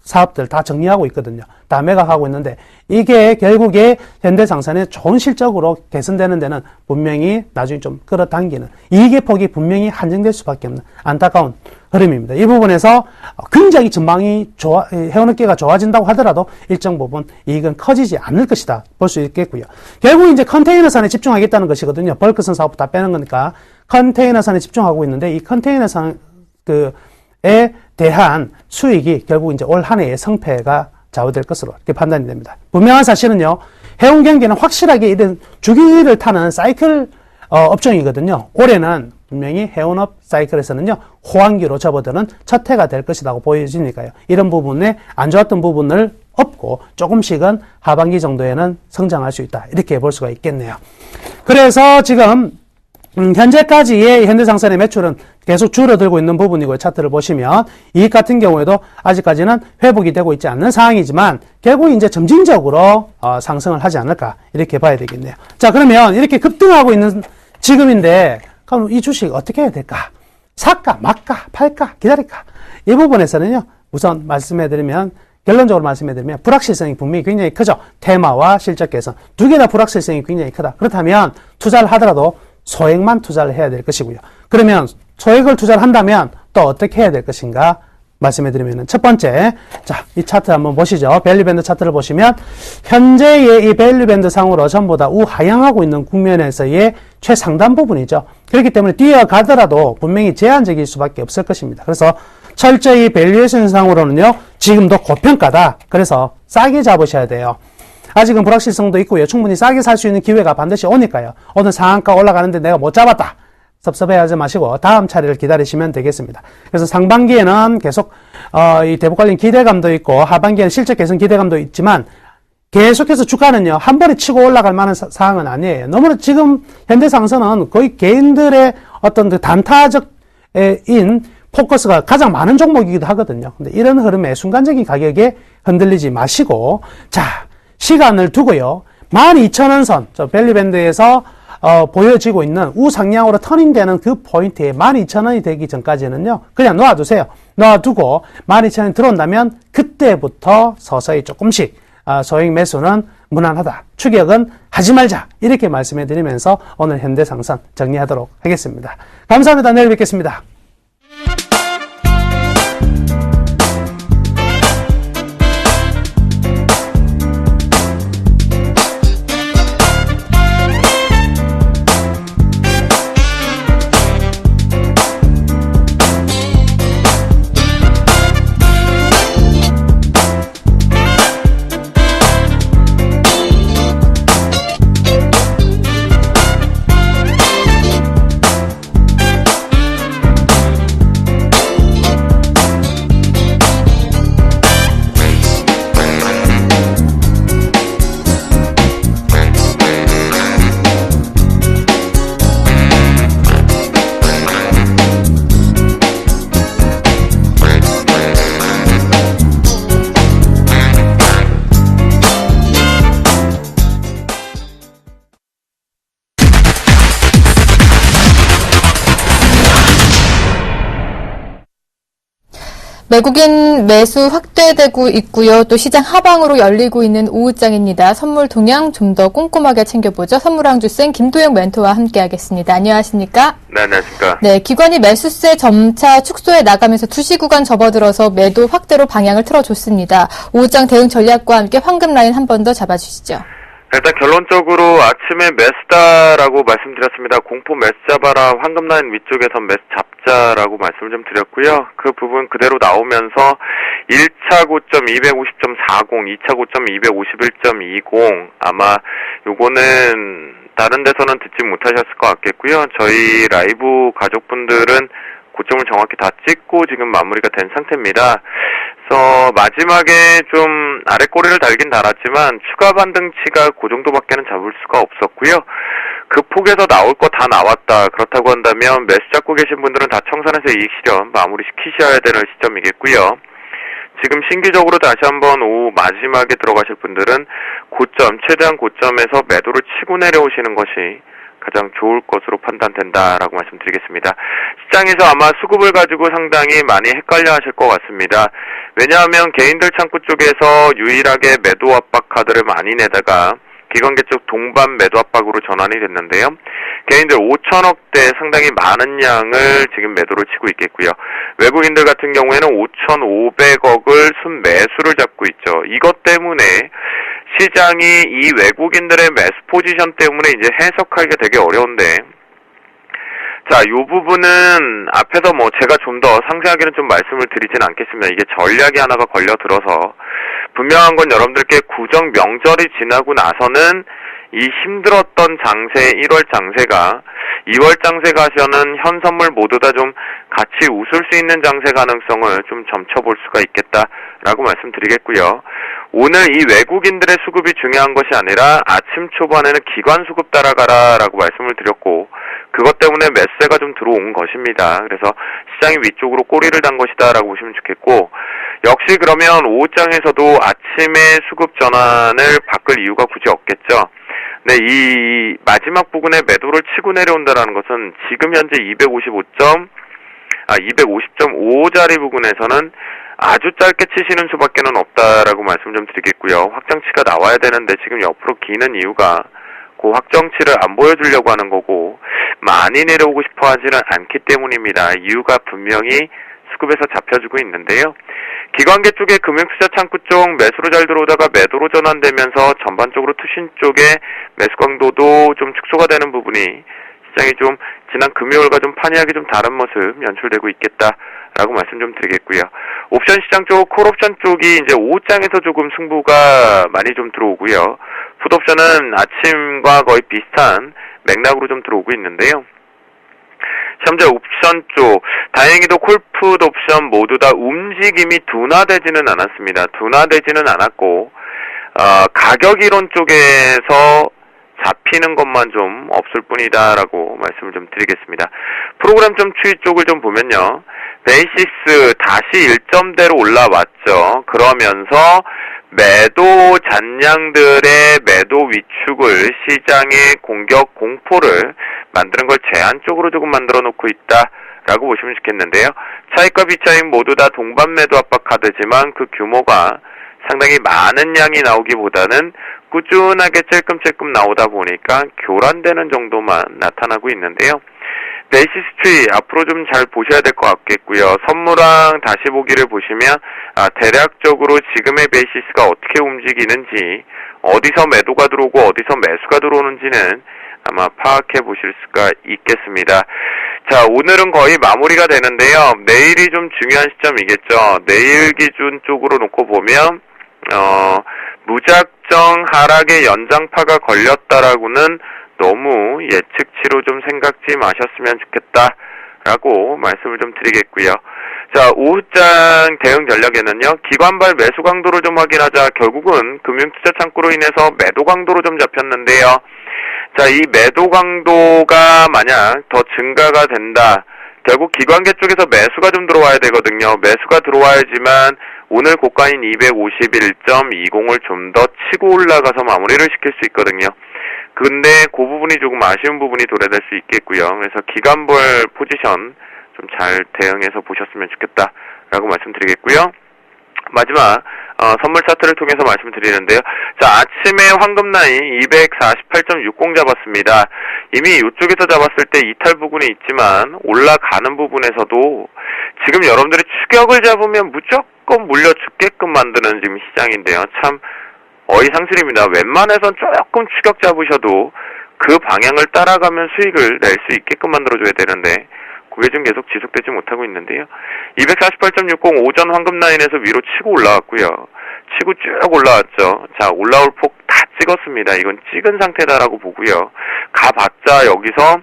사업들 다 정리하고 있거든요. 다 매각하고 있는데 이게 결국에 현대상선의 좋은 실적으로 개선되는 데는 분명히 나중에 좀 끌어당기는 이익의 폭이 분명히 한정될 수밖에 없는 안타까운 흐름입니다. 이 부분에서 굉장히 전망이 해운업계가 좋아진다고 하더라도 일정 부분 이익은 커지지 않을 것이다 볼 수 있겠고요. 결국 이제 컨테이너선에 집중하겠다는 것이거든요. 벌크선 사업 다 빼는 거니까 컨테이너선에 집중하고 있는데 이 컨테이너선에 대한 수익이 결국 이제 올 한 해의 성패가 좌우될 것으로 이렇게 판단이 됩니다. 분명한 사실은요, 해운 경기는 확실하게 이런 주기를 타는 사이클 업종이거든요. 올해는 분명히 해운업 사이클에서는요, 호황기로 접어드는 첫 해가 될 것이라고 보여지니까요. 이런 부분에 안 좋았던 부분을 없고 조금씩은 하반기 정도에는 성장할 수 있다. 이렇게 볼 수가 있겠네요. 그래서 지금 현재까지의 현대상선의 매출은 계속 줄어들고 있는 부분이고요. 차트를 보시면 이익 같은 경우에도 아직까지는 회복이 되고 있지 않는 상황이지만 결국 이제 점진적으로 상승을 하지 않을까 이렇게 봐야 되겠네요. 자, 그러면 이렇게 급등하고 있는 지금인데 그럼 이 주식 어떻게 해야 될까? 살까 말까 팔까 기다릴까? 이 부분에서는요. 우선 결론적으로 말씀해드리면 불확실성이 분명히 굉장히 크죠. 테마와 실적 개선 두 개 다 불확실성이 굉장히 크다. 그렇다면 투자를 하더라도 소액만 투자를 해야 될 것이고요. 그러면 소액을 투자를 한다면 또 어떻게 해야 될 것인가 말씀해드리면 첫 번째, 자, 이 차트 한번 보시죠. 밸류밴드 차트를 보시면 현재의 이 밸류밴드 상으로 전부 다 우하향하고 있는 국면에서의 최상단 부분이죠. 그렇기 때문에 뛰어가더라도 분명히 제한적일 수밖에 없을 것입니다. 그래서 철저히 밸류에이션 상으로는요, 지금도 고평가다. 그래서 싸게 잡으셔야 돼요. 아직은 불확실성도 있고요. 충분히 싸게 살 수 있는 기회가 반드시 오니까요. 오늘 상한가 올라가는데 내가 못 잡았다. 섭섭해하지 마시고 다음 차례를 기다리시면 되겠습니다. 그래서 상반기에는 계속 이 대북 관련 기대감도 있고 하반기에는 실적 개선 기대감도 있지만 계속해서 주가는요. 한 번에 치고 올라갈 만한 상황은 아니에요. 너무나 지금 현대상선은 거의 개인들의 어떤 그 단타적인 포커스가 가장 많은 종목이기도 하거든요. 근데 이런 흐름에 순간적인 가격에 흔들리지 마시고 자, 시간을 두고요. 12,000원 선, 저 밸류밴드에서 보여지고 있는 우상향으로 터닝되는 그 포인트에 12,000원이 되기 전까지는요. 그냥 놓아두세요. 놓아두고 12,000원이 들어온다면 그때부터 서서히 조금씩 소액 매수는 무난하다. 추격은 하지 말자. 이렇게 말씀해드리면서 오늘 현대상선 정리하도록 하겠습니다. 감사합니다. 내일 뵙겠습니다. 외국인 매수 확대되고 있고요. 또 시장 하방으로 열리고 있는 오후장입니다. 선물 동향 좀 더 꼼꼼하게 챙겨보죠. 선물왕주쌤 김도영 멘토와 함께하겠습니다. 안녕하십니까? 네, 안녕하십니까. 네, 기관이 매수세 점차 축소해 나가면서 투시 구간 접어들어서 매도 확대로 방향을 틀어줬습니다. 오후장 대응 전략과 함께 황금 라인 한 번 더 잡아주시죠. 일단 결론적으로 아침에 매수다라고 말씀드렸습니다. 공포 매수 잡아라, 황금라인 위쪽에서 매수 잡자라고 말씀을 좀 드렸고요. 그 부분 그대로 나오면서 1차 고점 250.40, 2차 고점 251.20 아마 요거는 다른 데서는 듣지 못하셨을 것 같겠고요. 저희 라이브 가족분들은 고점을 정확히 다 찍고 지금 마무리가 된 상태입니다. 그래서 마지막에 좀 아래 꼬리를 달긴 달았지만 추가 반등치가 그 정도밖에는 잡을 수가 없었고요. 그 폭에서 나올 거 다 나왔다. 그렇다고 한다면 매수 잡고 계신 분들은 다 청산해서 이익 실현 마무리 시키셔야 되는 시점이겠고요. 지금 신규적으로 다시 한번 오후 마지막에 들어가실 분들은 고점, 최대한 고점에서 매도를 치고 내려오시는 것이 가장 좋을 것으로 판단된다라고 말씀드리겠습니다. 시장에서 아마 수급을 가지고 상당히 많이 헷갈려 하실 것 같습니다. 왜냐하면 개인들 창구 쪽에서 유일하게 매도 압박 카드를 많이 내다가 기관계 쪽 동반 매도 압박으로 전환이 됐는데요. 개인들 5천억대 상당히 많은 양을 지금 매도를 치고 있겠고요. 외국인들 같은 경우에는 5,500억을 순매수를 잡고 있죠. 이것 때문에 시장이 이 외국인들의 매수 포지션 때문에 이제 해석하기가 되게 어려운데, 자, 요 부분은 앞에서 제가 좀 더 상세하게는 좀 말씀을 드리진 않겠습니다. 이게 전략이 하나가 걸려들어서 분명한 건 여러분들께 구정 명절이 지나고 나서는 이 힘들었던 장세, 1월 장세가 2월 장세 가서는 현 선물 모두 다 좀 같이 웃을 수 있는 장세 가능성을 좀 점쳐볼 수가 있겠다라고 말씀드리겠고요. 오늘 이 외국인들의 수급이 중요한 것이 아니라 아침 초반에는 기관 수급 따라가라라고 말씀을 드렸고, 그것 때문에 매수세가 좀 들어온 것입니다. 그래서 시장이 위쪽으로 꼬리를 단 것이다라고 보시면 좋겠고, 역시 그러면 오후장에서도 아침에 수급 전환을 바꿀 이유가 굳이 없겠죠. 네, 이 마지막 부분에 매도를 치고 내려온다라는 것은 지금 현재 250.55자리 부분에서는 아주 짧게 치시는 수밖에는 없다라고 말씀 좀 드리겠고요. 확정치가 나와야 되는데 지금 옆으로 기는 이유가 그 확정치를 안 보여주려고 하는 거고 많이 내려오고 싶어 하지는 않기 때문입니다. 이유가 분명히 수급에서 잡혀주고 있는데요. 기관계 쪽에 금융투자 창구 쪽 매수로 잘 들어오다가 매도로 전환되면서 전반적으로 투신 쪽에 매수 강도도 좀 축소가 되는 부분이 시장이 좀 지난 금요일과 좀 판이하게 좀 다른 모습 연출되고 있겠다라고 말씀 좀 드리겠고요. 옵션 시장 쪽, 콜옵션 쪽이 이제 오후장에서 조금 승부가 많이 좀 들어오고요. 풋옵션은 아침과 거의 비슷한 맥락으로 좀 들어오고 있는데요. 현재 옵션 쪽, 다행히도 콜풋 옵션 모두 다 움직임이 둔화되지는 않았습니다. 둔화되지는 않았고, 가격 이론 쪽에서 잡히는 것만 좀 없을 뿐이다라고 말씀을 좀 드리겠습니다. 프로그램 좀 추이 쪽을 좀 보면요. 베이시스 다시 1점대로 올라왔죠. 그러면서 매도 잔량들의 매도 위축을 시장의 공격 공포를 만드는 걸 제한 쪽으로 조금 만들어 놓고 있다라고 보시면 좋겠는데요. 차익과 비차익 모두 다 동반 매도 압박 카드지만 그 규모가 상당히 많은 양이 나오기보다는 꾸준하게 찔끔찔끔 나오다 보니까 교란되는 정도만 나타나고 있는데요. 베이시스 트리 앞으로 좀 잘 보셔야 될 것 같겠고요. 선물왕 다시 보기를 보시면 대략적으로 지금의 베이시스가 어떻게 움직이는지, 어디서 매도가 들어오고 어디서 매수가 들어오는지는 아마 파악해 보실 수가 있겠습니다. 자, 오늘은 거의 마무리가 되는데요. 내일이 좀 중요한 시점이겠죠. 내일 기준 쪽으로 놓고 보면 무작정 하락의 연장파가 걸렸다라고는 너무 예측치로 좀 생각지 마셨으면 좋겠다라고 말씀을 좀 드리겠고요. 자, 오후장 대응 전략에는요, 기관발 매수 강도를 좀 확인하자. 결국은 금융투자 창구로 인해서 매도 강도로 좀 잡혔는데요. 자, 이 매도 강도가 만약 더 증가가 된다. 결국 기관계 쪽에서 매수가 좀 들어와야 되거든요. 매수가 들어와야지만 오늘 고가인 251.20을 좀 더 치고 올라가서 마무리를 시킬 수 있거든요. 근데 그 부분이 조금 아쉬운 부분이 도래될 수 있겠고요. 그래서 기관벌 포지션 좀 잘 대응해서 보셨으면 좋겠다라고 말씀드리겠고요. 마지막 선물 차트를 통해서 말씀드리는데요. 자, 아침에 황금라인 248.60 잡았습니다. 이미 이쪽에서 잡았을 때 이탈 부분이 있지만 올라가는 부분에서도 지금 여러분들이 추격을 잡으면 무조건 물려 죽게끔 만드는 지금 시장인데요. 참 어이상실입니다. 웬만해선 조금 추격 잡으셔도 그 방향을 따라가면 수익을 낼 수 있게끔 만들어줘야 되는데 그게 좀 계속 지속되지 못하고 있는데요. 248.60 오전 황금라인에서 위로 치고 올라왔고요. 치고 쭉 올라왔죠. 자, 올라올 폭 다 찍었습니다. 이건 찍은 상태다라고 보고요. 가봤자 여기서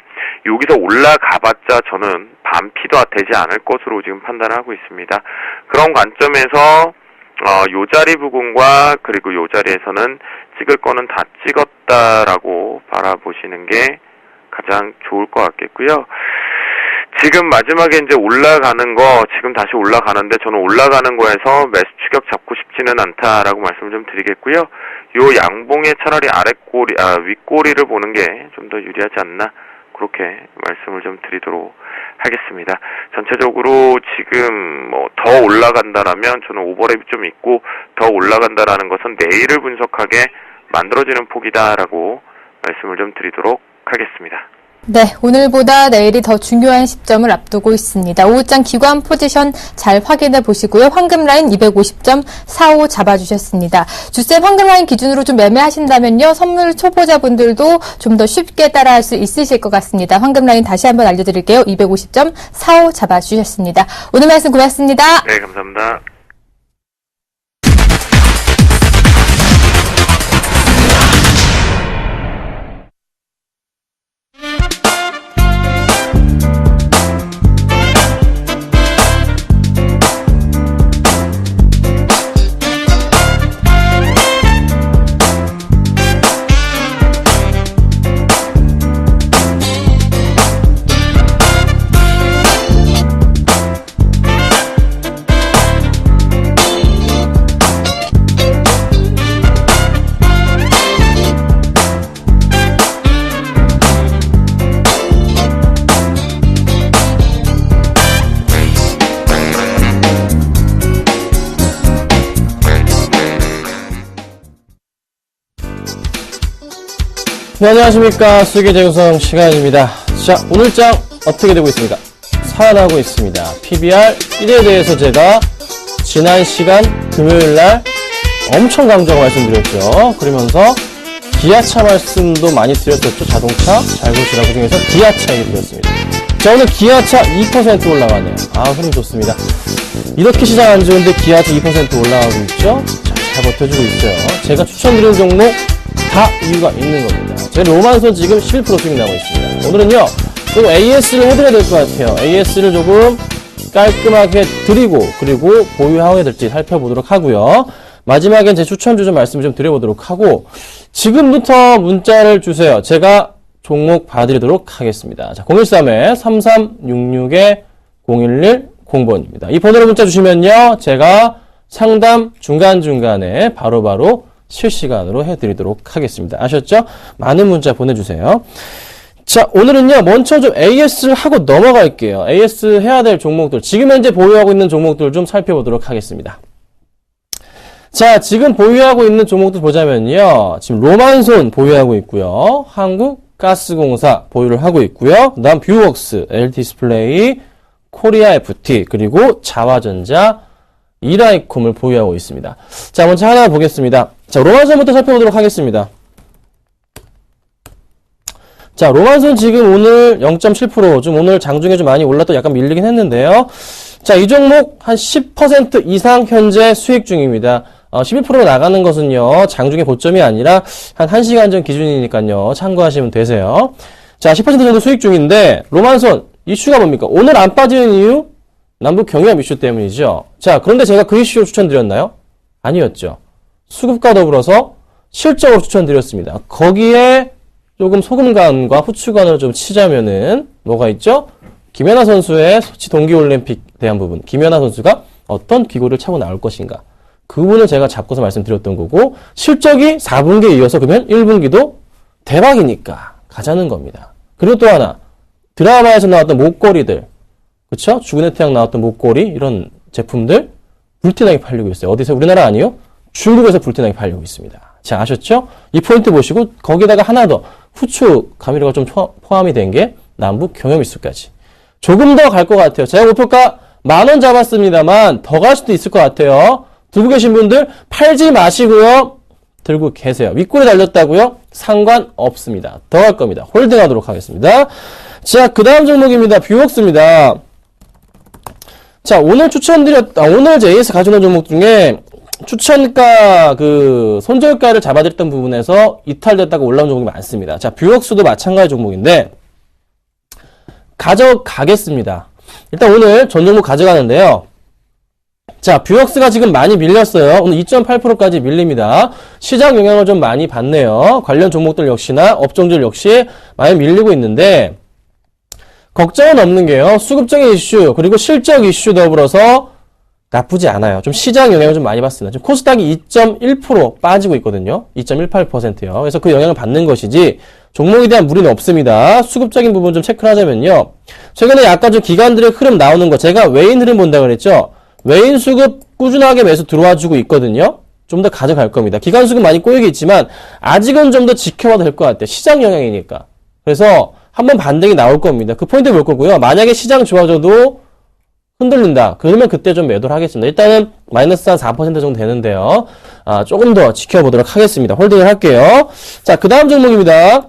올라가봤자 저는 반피도 되지 않을 것으로 지금 판단을 하고 있습니다. 그런 관점에서 요 자리 부분과 그리고 요 자리에서는 찍을 거는 다 찍었다라고 바라보시는 게 가장 좋을 것 같겠고요. 지금 마지막에 이제 올라가는 거, 지금 다시 올라가는데 저는 올라가는 거에서 매수 추격 잡고 싶지는 않다라고 말씀을 좀 드리겠고요. 요 양봉에 차라리 윗꼬리를 보는 게 좀 더 유리하지 않나, 그렇게 말씀을 좀 드리도록 하겠습니다. 전체적으로 지금 더 올라간다라면 저는 오버랩이 좀 있고 더 올라간다라는 것은 내일을 분석하게 만들어지는 폭이다라고 말씀을 좀 드리도록 하겠습니다. 네, 오늘보다 내일이 더 중요한 시점을 앞두고 있습니다. 오후장 기관 포지션 잘 확인해 보시고요. 황금라인 250.45 잡아주셨습니다. 주쌤 황금라인 기준으로 좀 매매하신다면요. 선물 초보자분들도 좀 더 쉽게 따라할 수 있으실 것 같습니다. 황금라인 다시 한번 알려드릴게요. 250.45 잡아주셨습니다. 오늘 말씀 고맙습니다. 네, 감사합니다. 네, 안녕하십니까. 수익의 재구성 시간입니다. 자, 오늘 장 어떻게 되고 있습니까? 살아나고 있습니다. PBR 1에 대해서 제가 지난 시간 금요일날 엄청 강조하고 말씀드렸죠. 그러면서 기아차 말씀도 많이 드렸었죠. 자동차 잘 보시라고 중에서 기아차 얘기 드렸습니다. 자, 오늘 기아차 2% 올라가네요. 흐름 좋습니다. 이렇게 시장 안 좋은데 기아차 2% 올라가고 있죠. 자, 잘 버텨주고 있어요. 제가 추천드리는 종목 다 이유가 있는 겁니다. 제가 로만손 지금 11% 수익 나고 있습니다. 오늘은요, 좀 AS를 해드려야 될 것 같아요. AS를 조금 깔끔하게 드리고, 그리고 보유하게 될지 살펴보도록 하고요. 마지막엔 제 추천주 좀 말씀을 좀 드려보도록 하고, 지금부터 문자를 주세요. 제가 종목 봐드리도록 하겠습니다. 자, 013-3366-0110번입니다. 이 번호로 문자 주시면요, 제가 상담 중간중간에 바로바로 실시간으로 해드리도록 하겠습니다. 아셨죠? 많은 문자 보내주세요. 자, 오늘은요, 먼저 좀 AS를 하고 넘어갈게요. AS 해야 될 종목들, 지금 현재 보유하고 있는 종목들 좀 살펴보도록 하겠습니다. 자, 지금 보유하고 있는 종목들 보자면요, 지금 로만손 보유하고 있고요, 한국가스공사 보유를 하고 있고요, 그 다음 뷰웍스, LT디스플레이, 코리아 FT, 그리고 자화전자, 이라이콤을 보유하고 있습니다. 자, 먼저 하나 보겠습니다. 자, 로만손부터 살펴보도록 하겠습니다. 자, 로만손 지금 오늘 0.7%, 좀 오늘 장중에 좀 많이 올랐다 약간 밀리긴 했는데요. 자, 이 종목 한 10% 이상 현재 수익 중입니다. 11% 나가는 것은요, 장중의 고점이 아니라 한 1시간 전 기준이니까요, 참고하시면 되세요. 자, 10% 정도 수익 중인데, 로만손, 이슈가 뭡니까? 오늘 안 빠지는 이유? 남북 경협 이슈 때문이죠. 자, 그런데 제가 그 이슈 추천드렸나요? 아니었죠. 수급과 더불어서 실적으로 추천드렸습니다. 거기에 조금 소금간과 후추간으로 좀 치자면은 뭐가 있죠? 김연아 선수의 소치 동계올림픽 대한 부분. 김연아 선수가 어떤 기고를 차고 나올 것인가. 그 부분을 제가 잡고서 말씀드렸던 거고, 실적이 4분기에 이어서 그러면 1분기도 대박이니까 가자는 겁니다. 그리고 또 하나, 드라마에서 나왔던 목걸이들, 그쵸? 죽은 해 태양 나왔던 목걸이, 이런 제품들 불티나게 팔리고 있어요. 어디서? 우리나라 아니요? 중국에서 불티나게 팔리고 있습니다. 자, 아셨죠? 이 포인트 보시고, 거기다가 하나 더, 후추 감미료가 좀 포함이 된 게 남북 경협일수까지. 조금 더 갈 것 같아요. 제가 목표가 10,000원 잡았습니다만, 더 갈 수도 있을 것 같아요. 들고 계신 분들, 팔지 마시고요. 들고 계세요. 윗골에 달렸다고요? 상관없습니다. 더 갈 겁니다. 홀딩하도록 하겠습니다. 자, 그 다음 종목입니다. 뷰웍스입니다. 자, 오늘 오늘 JS 가져온 종목 중에 추천가, 손절가를 잡아드렸던 부분에서 이탈됐다가 올라온 종목이 많습니다. 자, 뷰웍스도 마찬가지 종목인데, 가져가겠습니다. 일단 오늘 전 종목 가져가는데요. 자, 뷰웍스가 지금 많이 밀렸어요. 오늘 2.8%까지 밀립니다. 시장 영향을 좀 많이 받네요. 관련 종목들 역시나 업종들 역시 많이 밀리고 있는데, 걱정은 없는 게요. 수급적인 이슈, 그리고 실적 이슈 더불어서 나쁘지 않아요. 좀 시장 영향을 좀 많이 받습니다. 지금 코스닥이 2.1% 빠지고 있거든요. 2.18%요. 그래서 그 영향을 받는 것이지, 종목에 대한 무리는 없습니다. 수급적인 부분 좀 체크를 하자면요. 최근에 약간 좀 기관들의 흐름 나오는 거, 제가 외인 흐름 본다고 그랬죠? 외인 수급 꾸준하게 매수 들어와주고 있거든요. 좀 더 가져갈 겁니다. 기관 수급 많이 꼬이게 있지만 아직은 좀 더 지켜봐도 될 것 같아요. 시장 영향이니까. 그래서 한번 반등이 나올 겁니다. 그 포인트 볼 거고요. 만약에 시장 좋아져도 흔들린다. 그러면 그때 좀 매도를 하겠습니다. 일단은 마이너스 한 4% 정도 되는데요. 조금 더 지켜보도록 하겠습니다. 홀딩을 할게요. 자, 그 다음 종목입니다.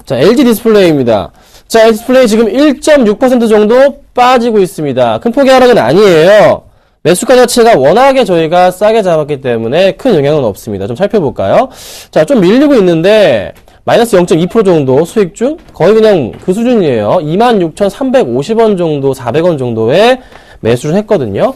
자, LG 디스플레이입니다. 자, 디스플레이 지금 1.6% 정도 빠지고 있습니다. 큰 폭의 하락은 아니에요. 매수가 자체가 워낙에 저희가 싸게 잡았기 때문에 큰 영향은 없습니다. 좀 살펴볼까요? 자, 좀 밀리고 있는데 마이너스 0.2% 정도 수익 중 거의 그냥 그 수준이에요. 26,350원 정도, 400원 정도에 매수를 했거든요.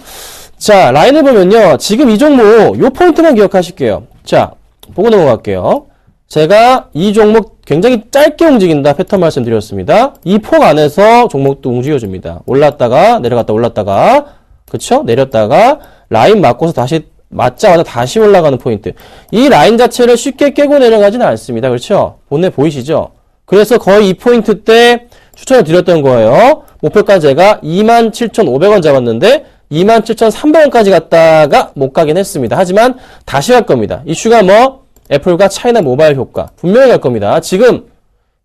자, 라인을 보면요. 지금 이 종목 요 포인트만 기억하실게요. 자, 보고 넘어갈게요. 제가 이 종목 굉장히 짧게 움직인다 패턴 말씀드렸습니다. 이 폭 안에서 종목도 움직여줍니다. 올랐다가 내려갔다 올랐다가, 그쵸? 내렸다가 라인 맞고서 다시 맞자마자 다시 올라가는 포인트. 이 라인 자체를 쉽게 깨고 내려가지는 않습니다. 그렇죠? 본래 보이시죠? 그래서 거의 이 포인트 때 추천을 드렸던 거예요. 목표가 제가 27,500원 잡았는데 27,300원까지 갔다가 못 가긴 했습니다. 하지만 다시 갈 겁니다. 이슈가 애플과 차이나 모바일 효과 분명히 갈 겁니다. 지금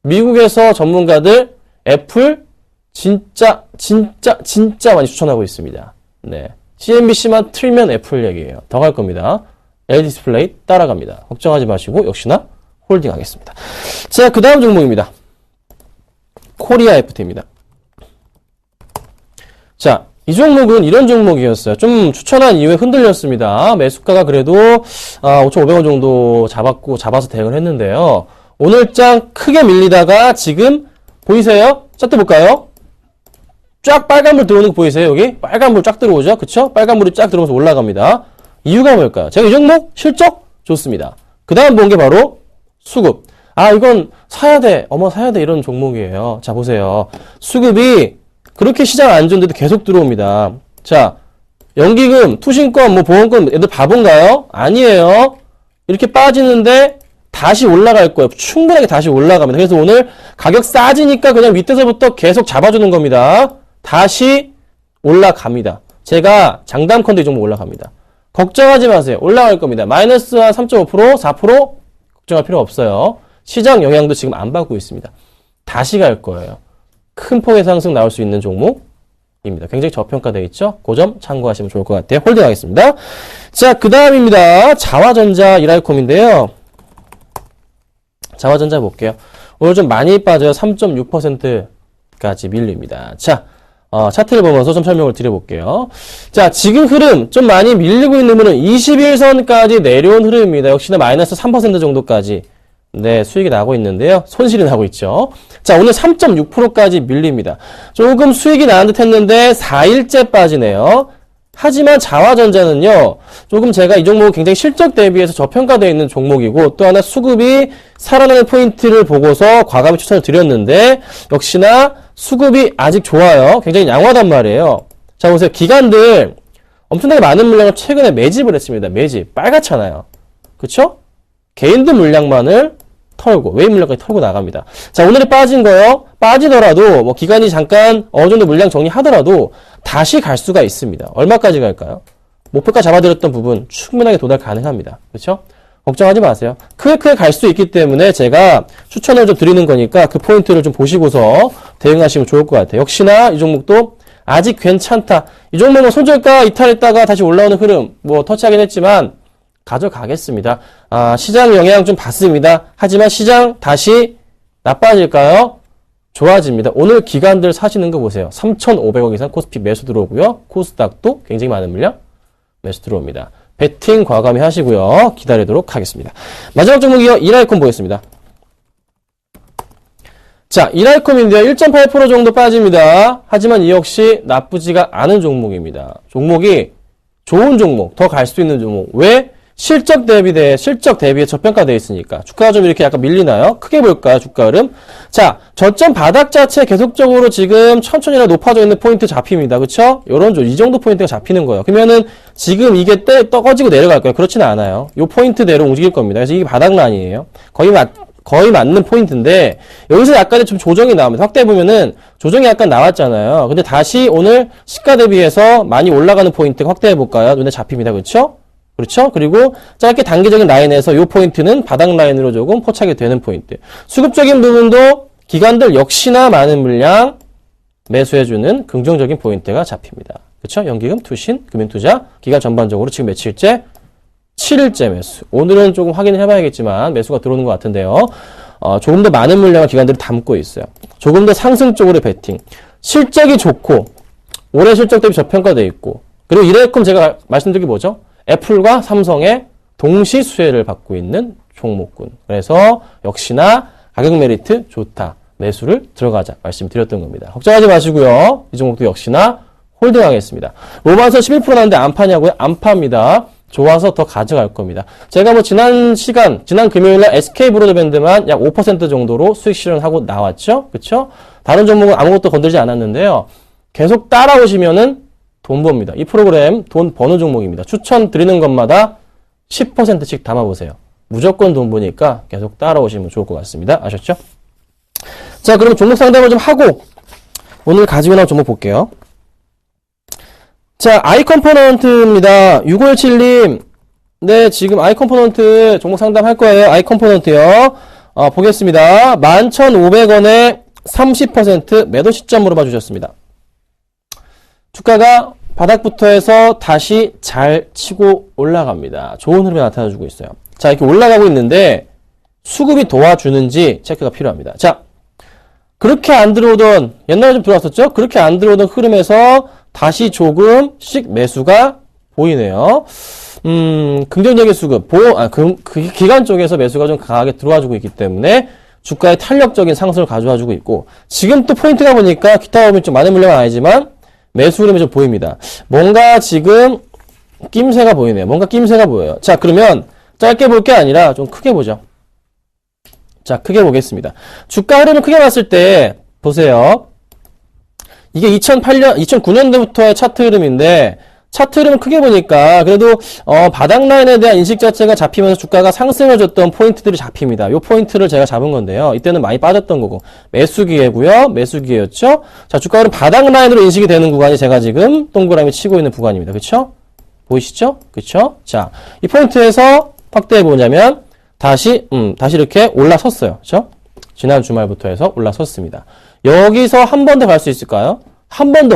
미국에서 전문가들 애플 진짜 많이 추천하고 있습니다. 네, CNBC만 틀면 애플 얘기예요. 더 갈 겁니다. LG 디스플레이 따라갑니다. 걱정하지 마시고 역시나 홀딩 하겠습니다. 자, 그 다음 종목입니다. 코리아 FT입니다. 자, 이 종목은 이런 종목이었어요. 좀 추천한 이후에 흔들렸습니다. 매수가가 그래도 5,500원 정도 잡아서 대응을 했는데요. 오늘장 크게 밀리다가 지금 보이세요? 차트 볼까요? 쫙 빨간불 들어오는 거 보이세요? 여기 빨간불 쫙 들어오죠? 그쵸? 빨간불이 쫙 들어오면서 올라갑니다. 이유가 뭘까요? 제가 이 종목 실적 좋습니다. 그 다음 본 게 바로 수급. 이건 사야 돼. 사야 돼. 이런 종목이에요. 자, 보세요. 수급이 그렇게 시장 안 좋은데도 계속 들어옵니다. 자, 연기금, 투신권, 보험권, 애들 바본가요? 아니에요. 이렇게 빠지는데 다시 올라갈 거예요. 충분하게 다시 올라갑니다. 그래서 오늘 가격 싸지니까 그냥 밑에서부터 계속 잡아주는 겁니다. 다시 올라갑니다. 제가 장담컨대 이 종목 올라갑니다. 걱정하지 마세요. 올라갈 겁니다. 마이너스 한 3.5%, 4% 걱정할 필요 없어요. 시장 영향도 지금 안 받고 있습니다. 다시 갈 거예요. 큰 폭의 상승 나올 수 있는 종목입니다. 굉장히 저평가되어 있죠? 그 점 참고하시면 좋을 것 같아요. 홀딩 하겠습니다. 자, 그 다음입니다. 자화전자 이라이콤인데요. 자화전자 볼게요. 오늘 좀 많이 빠져요. 3.6%까지 밀립니다. 자, 차트를 보면서 좀 설명을 드려볼게요. 자, 지금 흐름 좀 많이 밀리고 있는 흐름은 21선까지 내려온 흐름입니다. 역시나 마이너스 3% 정도까지 네, 수익이 나고 있는데요. 손실이 나고 있죠. 자, 오늘 3.6%까지 밀립니다. 조금 수익이 나는 듯 했는데 4일째 빠지네요. 하지만 자화전자는요, 조금 제가 이 종목은 굉장히 실적 대비해서 저평가되어 있는 종목이고, 또 하나 수급이 살아나는 포인트를 보고서 과감히 추천을 드렸는데, 역시나 수급이 아직 좋아요. 굉장히 양호하단 말이에요. 자, 보세요. 기관들 엄청나게 많은 물량을 최근에 매집을 했습니다. 매집. 빨갛잖아요. 그쵸? 개인들 물량만을 털고 외인 물량까지 털고 나갑니다. 자, 오늘이 빠진 거요. 빠지더라도 뭐 기간이 잠깐 어느 정도 물량 정리하더라도 다시 갈 수가 있습니다. 얼마까지 갈까요? 목표가 잡아드렸던 부분 충분하게 도달 가능합니다. 그렇죠? 걱정하지 마세요. 크게 갈 수 있기 때문에 제가 추천을 좀 드리는 거니까 그 포인트를 좀 보시고서 대응하시면 좋을 것 같아요. 역시나 이 종목도 아직 괜찮다. 이 종목은 손절가 이탈했다가 다시 올라오는 흐름 뭐 터치하긴 했지만 가져가겠습니다. 시장 영향 좀 받습니다. 하지만 시장 다시 나빠질까요? 좋아집니다. 오늘 기관들 사시는 거 보세요. 3,500억 이상 코스피 매수 들어오고요. 코스닥도 굉장히 많은 물량 매수 들어옵니다. 배팅 과감히 하시고요. 기다리도록 하겠습니다. 마지막 종목이요. 이라이콤 보겠습니다. 자, 이라이콤인데요. 1.8% 정도 빠집니다. 하지만 이 역시 나쁘지가 않은 종목입니다. 종목이 좋은 종목, 더 갈 수 있는 종목. 왜? 실적 대비에 저평가되어 있으니까. 주가가 좀 이렇게 약간 밀리나요? 크게 볼까요? 주가 흐름. 자, 저점 바닥 자체 계속적으로 지금 천천히 높아져 있는 포인트 잡힙니다. 그쵸? 이 정도 포인트가 잡히는 거예요. 그러면은 지금 이게 떠가지고 내려갈 거예요. 그렇지는 않아요. 요 포인트대로 움직일 겁니다. 그래서 이게 바닥 라인이에요. 거의 맞는 포인트인데, 여기서 약간의 좀 조정이 나옵니다. 확대해보면은 조정이 약간 나왔잖아요. 근데 다시 오늘 시가 대비해서 많이 올라가는 포인트가 확대해볼까요? 눈에 잡힙니다. 그쵸? 그렇죠? 그리고 짧게 단기적인 라인에서 이 포인트는 바닥 라인으로 조금 포착이 되는 포인트. 수급적인 부분도 기관들 역시나 많은 물량 매수해주는 긍정적인 포인트가 잡힙니다. 그렇죠? 연기금, 투신, 금융투자, 기관 전반적으로 지금 며칠째? 7일째 매수. 오늘은 조금 확인을 해봐야겠지만 매수가 들어오는 것 같은데요. 조금 더 많은 물량을 기관들이 담고 있어요. 조금 더 상승 쪽으로 베팅. 실적이 좋고 올해 실적 대비 저평가되어 있고 그리고 이라이콤 제가 말씀드린 게 뭐죠? 애플과 삼성의 동시 수혜를 받고 있는 종목군. 그래서 역시나 가격 메리트 좋다. 매수를 들어가자 말씀드렸던 겁니다. 걱정하지 마시고요. 이 종목도 역시나 홀딩하겠습니다. 로마서 11% 나왔는데 안 파냐고요? 안 팝니다. 좋아서 더 가져갈 겁니다. 제가 뭐 지난 금요일날 SK 브로드밴드만 약 5% 정도로 수익 실현하고 나왔죠? 그쵸? 다른 종목은 아무것도 건들지 않았는데요. 계속 따라오시면은 돈 법니다. 이 프로그램 돈 버는 종목입니다. 추천 드리는 것마다 10%씩 담아보세요. 무조건 돈 버니까 계속 따라오시면 좋을 것 같습니다. 아셨죠? 자, 그럼 종목 상담을 좀 하고 오늘 가지고 나온 종목 볼게요. 자, 아이컴포넌트입니다. 6517님. 네, 지금 아이컴포넌트 종목 상담할 거예요. 아이컴포넌트요. 보겠습니다. 11,500원에 30% 매도 시점으로 봐주셨습니다. 주가가 바닥부터 해서 다시 잘 치고 올라갑니다. 좋은 흐름이 나타나주고 있어요. 자, 이렇게 올라가고 있는데 수급이 도와주는지 체크가 필요합니다. 자, 그렇게 안 들어오던 옛날에 좀 들어왔었죠? 그렇게 안 들어오던 흐름에서 다시 조금씩 매수가 보이네요. 긍정적인 수급, 기관 쪽에서 매수가 좀 강하게 들어와주고 있기 때문에 주가의 탄력적인 상승을 가져와주고 있고 지금 또 포인트가 보니까 기타 부분이 좀 많은 물량은 아니지만 매수 흐름이 좀 보입니다. 뭔가 지금 낌새가 보이네요. 뭔가 낌새가 보여요. 자, 그러면 짧게 볼 게 아니라 좀 크게 보죠. 자, 크게 보겠습니다. 주가 흐름을 크게 봤을 때 보세요. 이게 2009년도부터의 차트 흐름인데 차트 흐름을 크게 보니까 그래도 바닥 라인에 대한 인식 자체가 잡히면서 주가가 상승을 줬던 포인트들이 잡힙니다. 이 포인트를 제가 잡은 건데요. 이때는 많이 빠졌던 거고 매수기회고요. 매수기회였죠. 자, 주가 흐름 바닥 라인으로 인식이 되는 구간이 제가 지금 동그라미 치고 있는 구간입니다. 그렇죠? 보이시죠? 그렇죠? 자, 이 포인트에서 확대해 보자면 다시 이렇게 올라섰어요. 그렇죠? 지난 주말부터 해서 올라섰습니다. 여기서 한 번 더 갈 수 있을까요? 한 번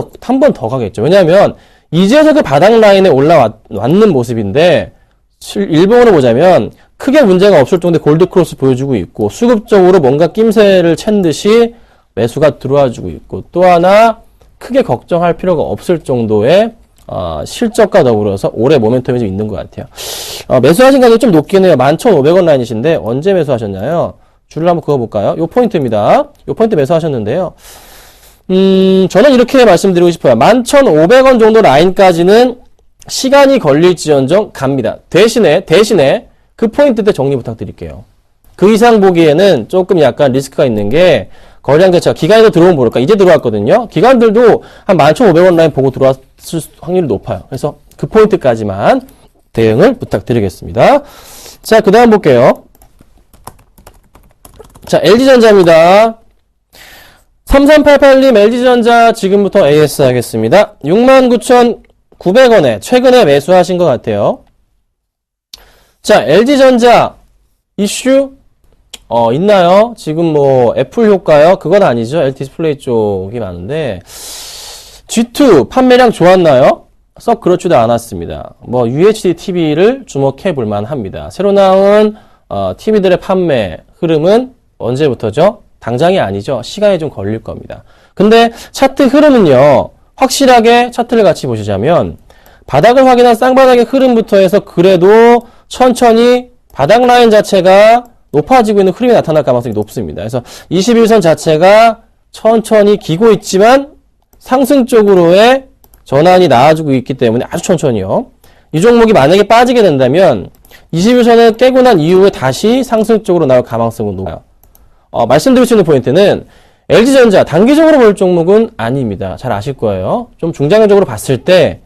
더 가겠죠. 왜냐하면 이제서 그 바닥 라인에 올라왔는 모습인데 일봉으로 보자면 크게 문제가 없을 정도의 골드크로스 보여주고 있고 수급적으로 뭔가 낌새를 챈 듯이 매수가 들어와주고 있고 또 하나 크게 걱정할 필요가 없을 정도의 실적과 더불어서 올해 모멘텀이 좀 있는 것 같아요. 매수하신 가격이 좀 높긴 해요. 11,500원 라인이신데 언제 매수하셨나요? 줄을 한번 그어볼까요? 요 포인트입니다. 요 포인트 매수하셨는데요. 저는 이렇게 말씀드리고 싶어요. 11,500원 정도 라인까지는 시간이 걸릴지언정 갑니다. 대신에 그 포인트 때 정리 부탁드릴게요. 그 이상 보기에는 조금 약간 리스크가 있는 게 거래량 자체가 기관에도 들어오면 모를까 이제 들어왔거든요. 기관들도 한 11,500원 라인 보고 들어왔을 확률이 높아요. 그래서 그 포인트까지만 대응을 부탁드리겠습니다. 자, 그 다음 볼게요. 자, LG전자입니다. 3388님 LG전자 지금부터 AS 하겠습니다. 69,900원에 최근에 매수하신 것 같아요. 자, LG전자 이슈 있나요? 지금 뭐 애플 효과요? 그건 아니죠. LT디스플레이 쪽이 많은데 G2 판매량 좋았나요? 썩 그렇지도 않았습니다. 뭐 UHD TV를 주목해 볼 만합니다. 새로 나온 TV들의 판매 흐름은 언제부터죠? 당장이 아니죠. 시간이 좀 걸릴 겁니다. 근데 차트 흐름은요. 확실하게 차트를 같이 보시자면 바닥을 확인한 쌍바닥의 흐름부터 해서 그래도 천천히 바닥 라인 자체가 높아지고 있는 흐름이 나타날 가능성이 높습니다. 그래서 21선 자체가 천천히 기고 있지만 상승 쪽으로의 전환이 나아지고 있기 때문에 아주 천천히요. 이 종목이 만약에 빠지게 된다면 21선을 깨고 난 이후에 다시 상승 쪽으로 나올 가능성은 높아요. 말씀드릴 수 있는 포인트는 LG전자 단기적으로 볼 종목은 아닙니다. 잘 아실 거예요. 좀 중장기적으로 봤을 때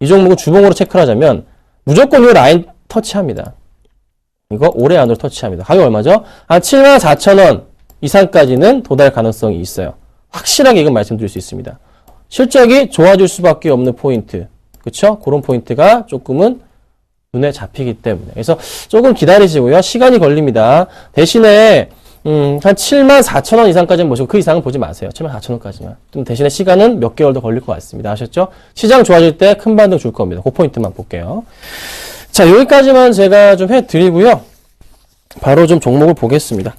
이 종목은 주봉으로 체크를 하자면 무조건 이 라인 터치합니다. 이거 올해 안으로 터치합니다. 가격 얼마죠? 한 74,000원 이상까지는 도달 가능성이 있어요. 확실하게 이건 말씀드릴 수 있습니다. 실적이 좋아질 수밖에 없는 포인트. 그쵸? 그런 포인트가 조금은 눈에 잡히기 때문에. 그래서 조금 기다리시고요. 시간이 걸립니다. 대신에 한 74,000원 이상까지는 보시고 그 이상은 보지 마세요. 74,000원까지만. 좀 대신에 시간은 몇 개월 더 걸릴 것 같습니다. 아셨죠? 시장 좋아질 때 큰 반등 줄 겁니다. 그 포인트만 볼게요. 자, 여기까지만 제가 좀 해드리고요. 바로 좀 종목을 보겠습니다.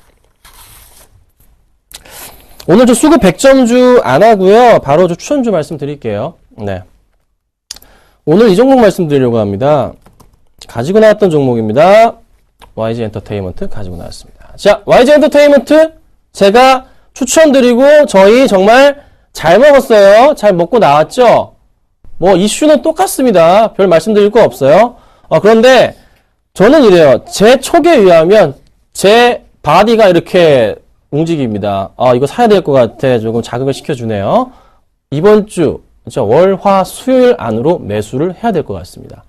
오늘 저 수급 100점주 안 하고요. 바로 저 추천주 말씀드릴게요. 네. 오늘 이 종목 말씀드리려고 합니다. 가지고 나왔던 종목입니다. YG 엔터테인먼트 가지고 나왔습니다. 자, YG 엔터테인먼트 제가 추천드리고 저희 정말 잘 먹었어요. 잘 먹고 나왔죠? 뭐 이슈는 똑같습니다. 별 말씀드릴 거 없어요. 그런데 저는 이래요. 제 촉에 의하면 제 바디가 이렇게 움직입니다. 이거 사야 될 것 같아. 조금 자극을 시켜주네요. 이번 주 월, 화, 수요일 안으로 매수를 해야 될 것 같습니다.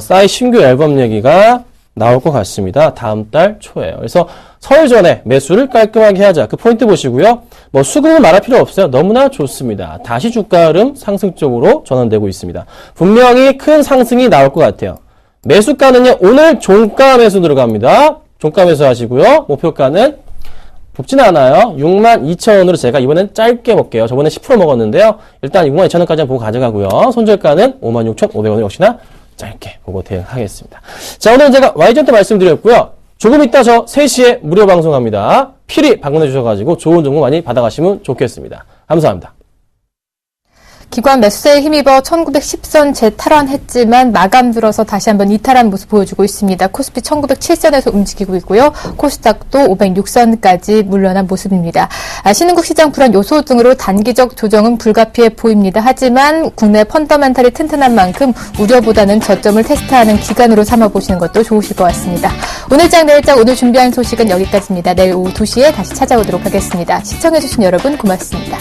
싸이 신규 앨범 얘기가 나올 것 같습니다. 다음 달 초에요. 그래서 설 전에 매수를 깔끔하게 하자. 그 포인트 보시고요. 뭐 수급은 말할 필요 없어요. 너무나 좋습니다. 다시 주가 흐름 상승 쪽으로 전환되고 있습니다. 분명히 큰 상승이 나올 것 같아요. 매수가는요. 오늘 종가 매수 들어갑니다. 종가 매수 하시고요. 목표가는 높진 않아요. 62,000원으로 제가 이번엔 짧게 볼게요. 저번에 10% 먹었는데요. 일단 62,000원까지 보고 가져가고요. 손절가는 56,500원 역시나 짧게 보고 대응하겠습니다. 자, 오늘 제가 YG한테 말씀드렸고요. 조금 이따 저 3시에 무료 방송합니다. 필히 방문해 주셔가지고 좋은 정보 많이 받아가시면 좋겠습니다. 감사합니다. 기관 매수세에 힘입어 1910선 재탈환했지만 마감 들어서 다시 한번 이탈한 모습 보여주고 있습니다. 코스피 1907선에서 움직이고 있고요. 코스닥도 506선까지 물러난 모습입니다. 신흥국 시장 불안 요소 등으로 단기적 조정은 불가피해 보입니다. 하지만 국내 펀더멘탈이 튼튼한 만큼 우려보다는 저점을 테스트하는 기간으로 삼아보시는 것도 좋으실 것 같습니다. 오늘장 내일장 오늘 준비한 소식은 여기까지입니다. 내일 오후 2시에 다시 찾아오도록 하겠습니다. 시청해주신 여러분 고맙습니다.